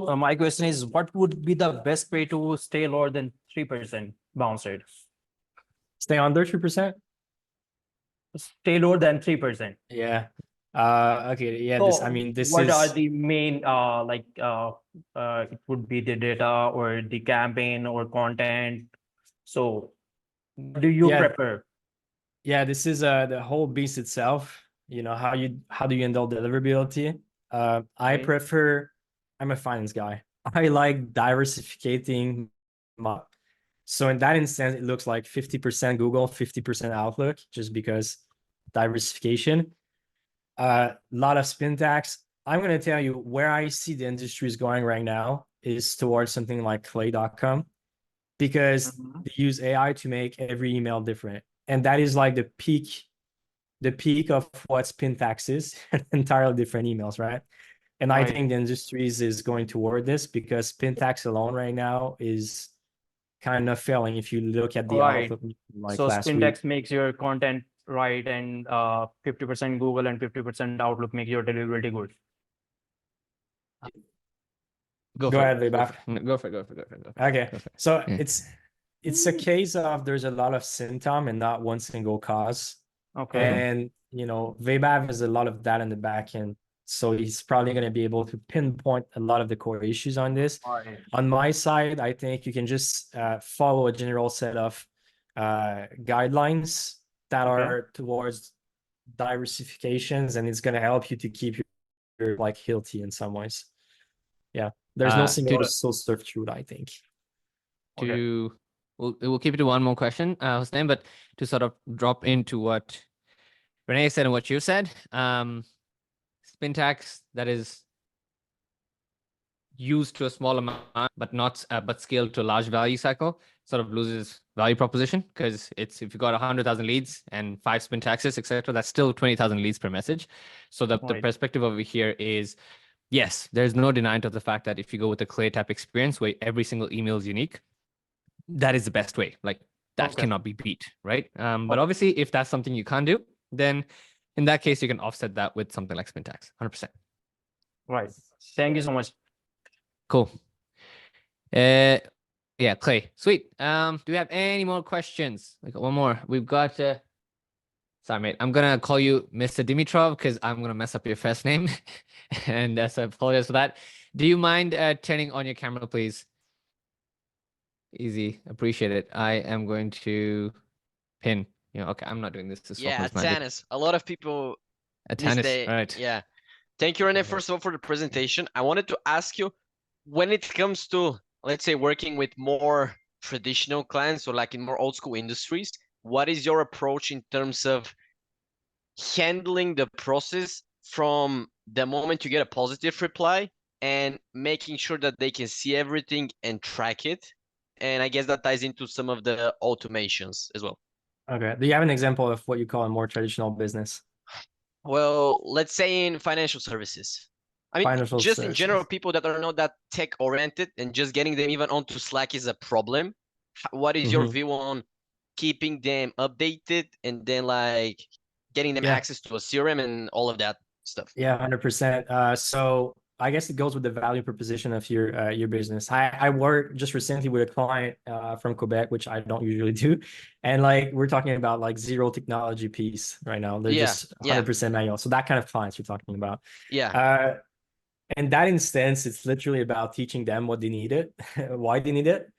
[SPEAKER 3] And my question is, what would be the best way to stay lower than 3% bounce rate?
[SPEAKER 2] Stay under 3%?
[SPEAKER 3] Stay lower than 3%.
[SPEAKER 2] Yeah. Okay. Yeah.
[SPEAKER 3] So
[SPEAKER 2] This
[SPEAKER 3] what
[SPEAKER 2] is
[SPEAKER 3] are the main it would be the data or the campaign or content. So what do you
[SPEAKER 2] Yeah.
[SPEAKER 3] prefer?
[SPEAKER 2] Yeah, this is the whole beast itself. You know, how do you handle deliverability? I'm a finance guy. I like diversificating so in that instance, it looks like 50% Google, 50% Outlook, just because diversification. A lot of spin tax. I'm going to tell you where I see the industry is going right now is towards something like clay.com, because they use AI to make every email different. And that is like the peak of what spin tax is, entirely different emails, right? And I think the industries is going toward this, because spin tax alone right now is kind of failing if you look at the outlook like
[SPEAKER 3] so
[SPEAKER 2] last week.
[SPEAKER 3] Spindex makes your content right, and 50% Google and 50% Outlook make your deliverability good.
[SPEAKER 2] Go ahead, Vaibhav.
[SPEAKER 1] Go for it.
[SPEAKER 2] Okay.
[SPEAKER 1] Go for it.
[SPEAKER 2] So
[SPEAKER 1] Yeah.
[SPEAKER 2] it's a case of there's a lot of symptom and not one single cause.
[SPEAKER 3] Okay.
[SPEAKER 2] And Vaibhav has a lot of data in the back end, so he's probably going to be able to pinpoint a lot of the core issues on this. On my side, I think you can just follow a general set of guidelines that are towards diversifications, and it's going to help you to keep your like healthy in some ways. Yeah, there's no single source of truth, I think.
[SPEAKER 1] We'll keep it to one more question, Hussein, but to sort of drop into what Renee said and what you said, spin tax that is used to a small amount, but scaled to a large value cycle, sort of loses value proposition, because it's, if you got 100,000 leads and 5 spin taxes, etc., that's still 20,000 leads per message. So the perspective over here is, yes, there's no denying of the fact that if you go with the clay type experience where every single email is unique, that is the best way. Like that cannot be beat, right? But obviously, if that's something you can't do, then in that case, you can offset that with something like spin tax, 100%.
[SPEAKER 3] Right. Thank you so much.
[SPEAKER 1] Cool. Yeah, Clay. Sweet. Do we have any more questions? We got one more. We've got sorry, mate. I'm gonna call you Mr. Dimitrov because I'm gonna mess up your first name. And so I apologize for that. Do you mind turning on your camera, please? Easy. Appreciate it. I am going to pin. Okay, I'm not doing this to
[SPEAKER 4] Yeah, Tanis. A lot of people
[SPEAKER 1] Tanis, right.
[SPEAKER 4] Yeah. Thank you, Renee, first of all, for the presentation. I wanted to ask you, when it comes to, let's say, working with more traditional clients or like in more old school industries, what is your approach in terms of handling the process from the moment you get a positive reply and making sure that they can see everything and track it? And I guess that ties into some of the automations as well.
[SPEAKER 2] Okay. Do you have an example of what you call a more traditional business?
[SPEAKER 4] Well, let's say in financial services. I mean, just in general, people that are not that tech oriented and just getting them even onto Slack is a problem. What is your view on keeping them updated and then like getting them access to a CRM and all of that? stuff.
[SPEAKER 2] Yeah, 100%. So I guess it goes with the value proposition of your business. I worked just recently with a client from Quebec, which I don't usually do, and like we're talking about like zero technology piece right now. They're
[SPEAKER 4] Yeah,
[SPEAKER 2] just
[SPEAKER 4] yeah,
[SPEAKER 2] 100% manual. So that kind of clients you're talking about.
[SPEAKER 4] yeah.
[SPEAKER 2] In that instance, it's literally about teaching them what they needed, why they need it,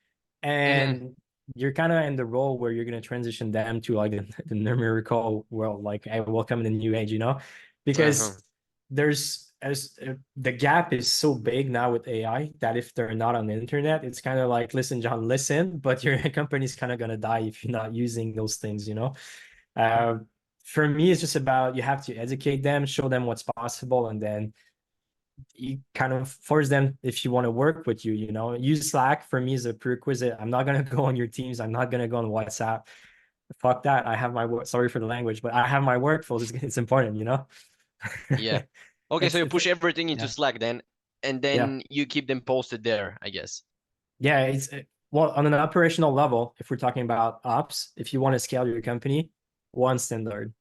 [SPEAKER 2] and you're kind of in the role where you're going to transition them to like the numerical world, like hey, welcome in the new age, you know, because there's as the gap is so big now with AI that if they're not on the internet, it's kind of like, listen, John, listen, but your company's kind of going to die if you're not using those things, you know. For me, it's just about you have to educate them, show them what's possible, and then you kind of force them if you want to work with you, you know. Use Slack for me is a prerequisite. I'm not going to go on your Teams. I'm not going to go on WhatsApp. Fuck that. I have my work. Sorry for the language, but I have my workflows. It's important, you know.
[SPEAKER 4] Yeah. Okay, so you push everything into
[SPEAKER 2] yeah.
[SPEAKER 4] Slack then, and
[SPEAKER 2] Yeah.
[SPEAKER 4] then you keep them posted there, I guess.
[SPEAKER 2] Yeah, it's well, on an operational level, if we're talking about ops, if you want to scale your company, one standard,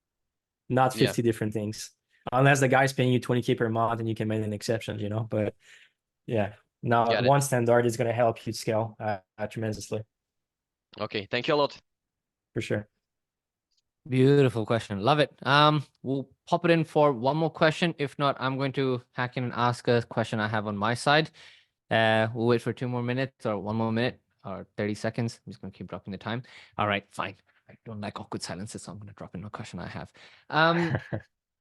[SPEAKER 2] not
[SPEAKER 4] Yeah.
[SPEAKER 2] 50 different things. Unless the guy's paying you 20K per month and you can make an exception, you know. But yeah, now
[SPEAKER 4] Got it.
[SPEAKER 2] one standard is going to help you scale tremendously.
[SPEAKER 4] Okay, thank you a lot.
[SPEAKER 2] For sure.
[SPEAKER 1] Beautiful question. Love it. We'll pop it in for one more question. If not, I'm going to hack in and ask a question I have on my side. We'll wait for 2 more minutes or 1 more minute or 30 seconds. I'm just going to keep dropping the time. All right, fine. I don't like awkward silences, so I'm going to drop in a question I have.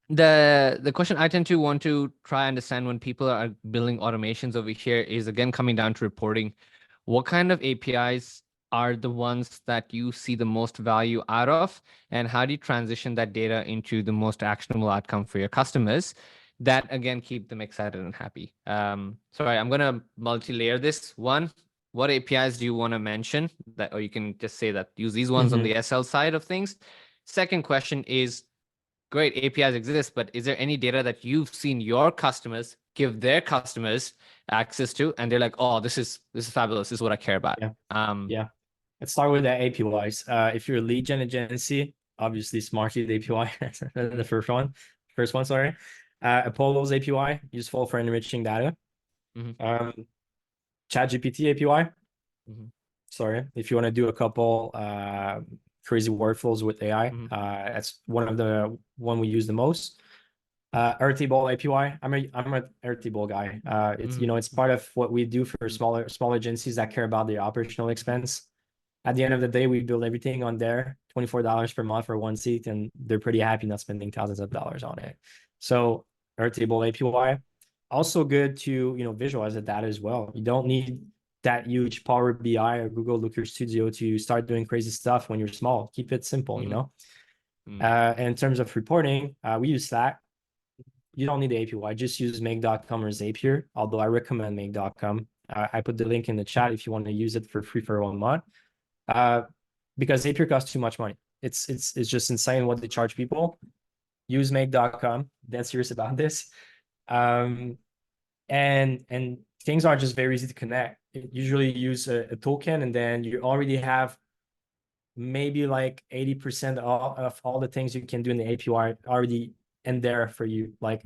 [SPEAKER 1] The question I tend to want to try understand when people are building automations over here is again coming down to reporting. What kind of APIs are the ones that you see the most value out of, and how do you transition that data into the most actionable outcome for your customers that again keep them excited and happy? Sorry, I'm gonna multi-layer this. One, what APIs do you want to mention that, or you can just say that use these ones on the SL side of things? Second question is, great, APIs exist, but is there any data that you've seen your customers give their customers access to, and they're like, oh, this is fabulous, this is what I care about?
[SPEAKER 2] Yeah. Let's start with the APIs. If you're a lead gen agency, obviously Smartlead API, the first one, sorry. Apollo's API, useful for enriching data. ChatGPT API. Sorry, if you want to do a couple crazy workflows with AI, that's one we use the most. Airtable API. I'm a Airtable guy. It's you know, it's part of what we do for smaller agencies that care about the operational expense. At the end of the day, we build everything on there, $24 per month for one seat, and they're pretty happy not spending thousands of dollars on it. So Airtable API, also good to, you know, visualize the data as well. You don't need that huge Power BI or Google Looker Studio to start doing crazy stuff when you're small. Keep it simple, you know. In terms of reporting, we use Slack. You don't need the API. Just use make.com or Zapier, although I recommend make.com. I put the link in the chat if you want to use it for free for 1 month. Because Zapier costs too much money. It's just insane what they charge people. Use make.com. Dead serious about this. And things are just very easy to connect. Usually use a token, and then you already have maybe like 80% of all the things you can do in the API already in there for you. Like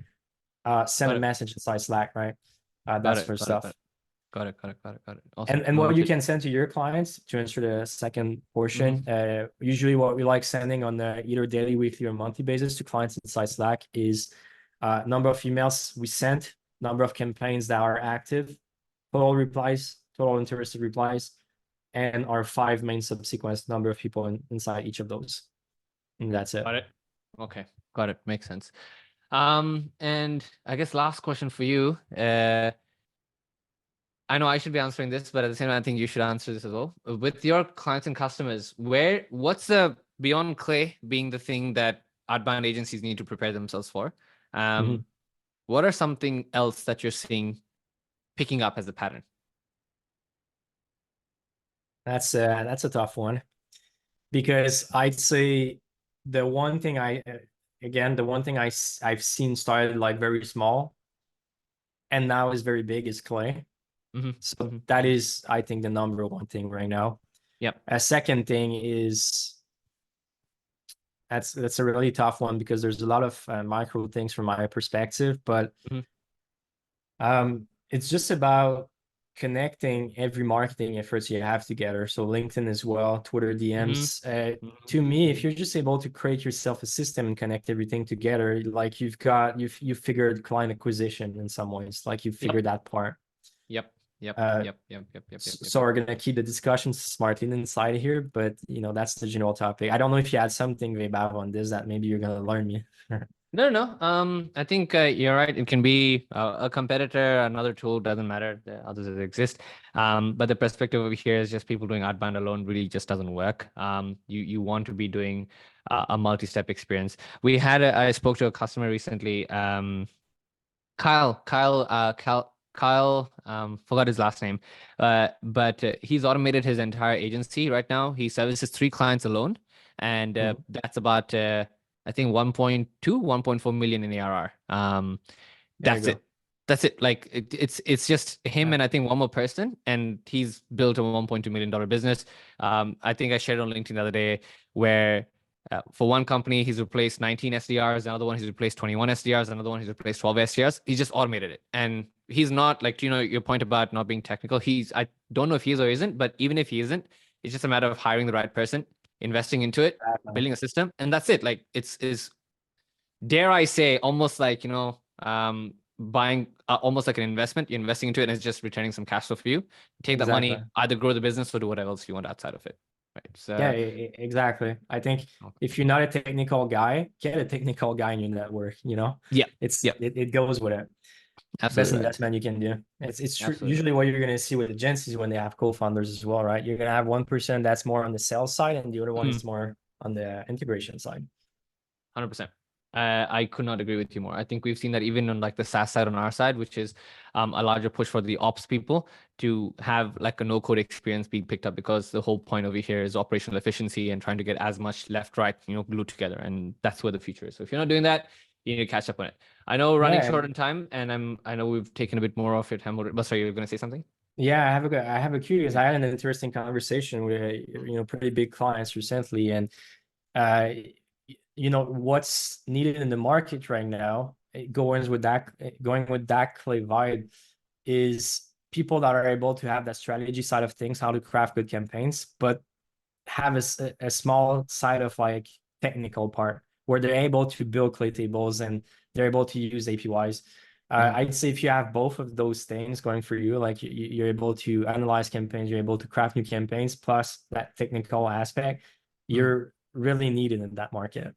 [SPEAKER 2] send a message inside Slack, right? That's for stuff.
[SPEAKER 1] Got it. Awesome.
[SPEAKER 2] And what you can send to your clients to answer the second portion, usually what we like sending on the either daily, weekly, or monthly basis to clients inside Slack is number of emails we sent, number of campaigns that are active, total replies, total interested replies, and our 5 main subsequence number of people inside each of those. And that's it.
[SPEAKER 1] Got it. Okay. Got it. Makes sense. And I guess last question for you. I know I should be answering this, but at the same time, I think you should answer this as well. With your clients and customers, what's the beyond Clay being the thing that outbound agencies need to prepare themselves for? What are something else that you're seeing picking up as a pattern?
[SPEAKER 2] That's a tough one, because I'd say the one thing I've seen started like very small and now is very big is Clay. So that is, I think, the number one thing right now.
[SPEAKER 1] Yep.
[SPEAKER 2] A second thing is that's a really tough one because there's a lot of micro things from my perspective, but it's just about connecting every marketing efforts you have together. So LinkedIn as well, Twitter DMs. To me, if you're just able to create yourself a system and connect everything together, like you've figured client acquisition in some ways, like you've figured that part.
[SPEAKER 1] Yep.
[SPEAKER 2] So we're gonna keep the discussions smartly inside here, but you know, that's the general topic. I don't know if you had something, Webav, on this that maybe you're gonna learn me.
[SPEAKER 1] No. I think you're right. It can be a competitor, another tool, doesn't matter. The others that exist. But the perspective over here is just people doing outbound alone really just doesn't work. You want to be doing a multi-step experience. I spoke to a customer recently. Kyle, forgot his last name, but he's automated his entire agency right now. He services 3 clients alone, and that's about I think 1.2, 1.4 million in ARR. That's it. That's it. Like it's just him and I think one more person, and he's built a $1.2 million business. I think I shared on LinkedIn the other day where for one company, he's replaced 19 SDRs. Another one, he's replaced 21 SDRs. Another one, he's replaced 12 SDRs. He just automated it. And he's not like, your point about not being technical. I don't know if he is or isn't, but even if he isn't, it's just a matter of hiring the right person, investing into it, building a system, and that's it. Like it's dare I say, almost like, buying almost like an investment. You're investing into it and it's just returning some cash flow for you. Take that money, either grow the business or do whatever else you want outside of it. Right. So
[SPEAKER 2] yeah, exactly. I think if you're not a technical guy, get a technical guy in your network,
[SPEAKER 1] Yeah.
[SPEAKER 2] It goes with it.
[SPEAKER 1] Absolutely
[SPEAKER 2] Best
[SPEAKER 1] right.
[SPEAKER 2] investment you can do. It's usually what you're going to see with agencies when they have co-founders as well, right? You're going to have one person that's more on the sales side and the other one is more on the integration side.
[SPEAKER 1] 100%. I could not agree with you more. I think we've seen that even on like the SaaS side on our side, which is a larger push for the ops people to have like a no-code experience being picked up, because the whole point over here is operational efficiency and trying to get as much left, right, glued together. And that's where the future is. So if you're not doing that, you need to catch up on it. I know we're running short on time, and I know we've taken a bit more of it. But sorry, you're going to say something?
[SPEAKER 2] Yeah, I have a curious. I had an interesting conversation with pretty big clients recently, and what's needed in the market right now, going with that clay vibe, is people that are able to have that strategy side of things, how to craft good campaigns, but have a small side of like technical part where they're able to build clay tables and they're able to use APIs. I'd say if you have both of those things going for you, like you're able to analyze campaigns, you're able to craft new campaigns, plus that technical aspect, you're really needed in that market.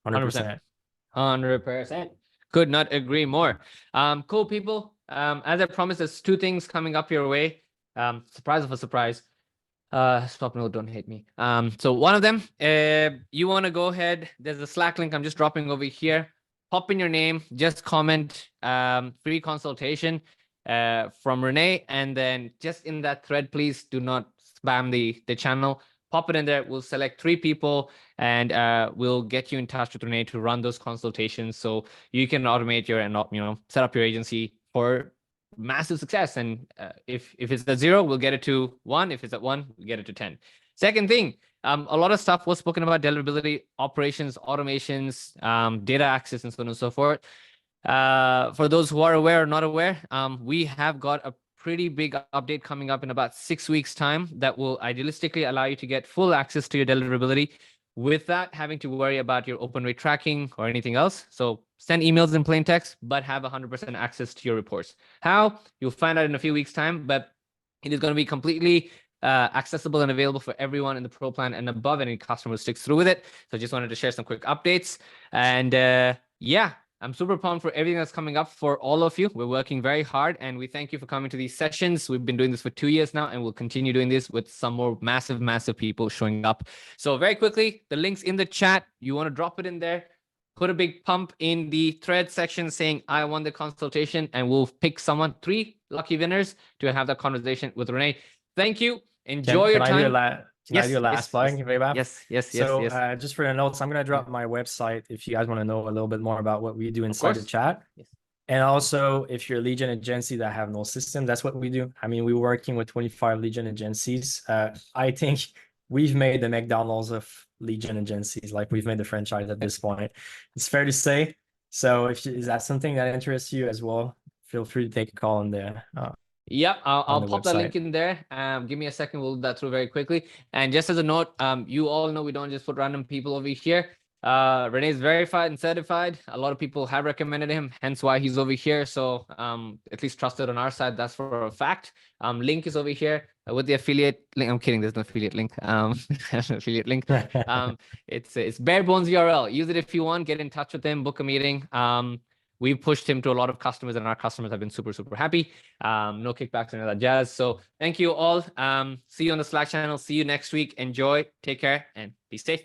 [SPEAKER 2] 100%.
[SPEAKER 1] 100%. Could not agree more. Cool, people. As I promised, there's 2 things coming up your way. Surprise of a surprise. Stop, no, don't hate me. So one of them, you want to go ahead, there's a Slack link I'm just dropping over here. Pop in your name, just comment free consultation from Renee, and then just in that thread, please do not spam the channel. Pop it in there. We'll select 3 people, and we'll get you in touch with Renee to run those consultations, so you can automate set up your agency for massive success. And if it's at 0, we'll get it to 1. If it's at 1, we'll get it to 10. Second thing, a lot of stuff was spoken about: deliverability, operations, automations, data access, and so on and so forth. For those who are aware or not aware, we have got a pretty big update coming up in about 6 weeks' time that will idealistically allow you to get full access to your deliverability without having to worry about your open rate tracking or anything else. So send emails in plain text, but have 100% access to your reports. How? You'll find out in a few weeks' time, but it is going to be completely accessible and available for everyone in the Pro plan and above. Any customer who sticks through with it. So just wanted to share some quick updates. And yeah, I'm super pumped for everything that's coming up for all of you. We're working very hard, and we thank you for coming to these sessions. We've been doing this for 2 years now, and we'll continue doing this with some more massive people showing up. So very quickly, the link's in the chat. You want to drop it in there, put a big pump in the thread section saying, I won the consultation, and we'll pick 3 lucky winners to have that conversation with Renee. Thank you. Enjoy your time.
[SPEAKER 2] Can I do a last plug?
[SPEAKER 1] Yes.
[SPEAKER 2] Just for the notes, I'm going to drop my website if you guys want to know a little bit more about what we do inside the chat.
[SPEAKER 1] Yes.
[SPEAKER 2] And also, if you're a lead gen agency that have no system, that's what we do. I mean, we're working with 25 lead gen agencies. I think we've made the McDonald's of lead gen agencies. Like we've made the franchise at this point. It's fair to say. So is that something that interests you as well? Feel free to take a call on there.
[SPEAKER 1] Yep, I'll
[SPEAKER 2] the
[SPEAKER 1] pop that link
[SPEAKER 2] website.
[SPEAKER 1] in there. Give me a second, we'll do that through very quickly. And just as a note, you all know we don't just put random people over here. Renee is verified and certified. A lot of people have recommended him, hence why he's over here. So at least trusted on our side, that's for a fact. Link is over here with the affiliate link. I'm kidding, there's no affiliate link. Affiliate link. It's bare bones URL. Use it if you want. Get in touch with him, book a meeting. We've pushed him to a lot of customers, and our customers have been super, super happy. No kickbacks or any of that jazz. So thank you all. See you on the Slack channel. See you next week. Enjoy. Take care and be safe.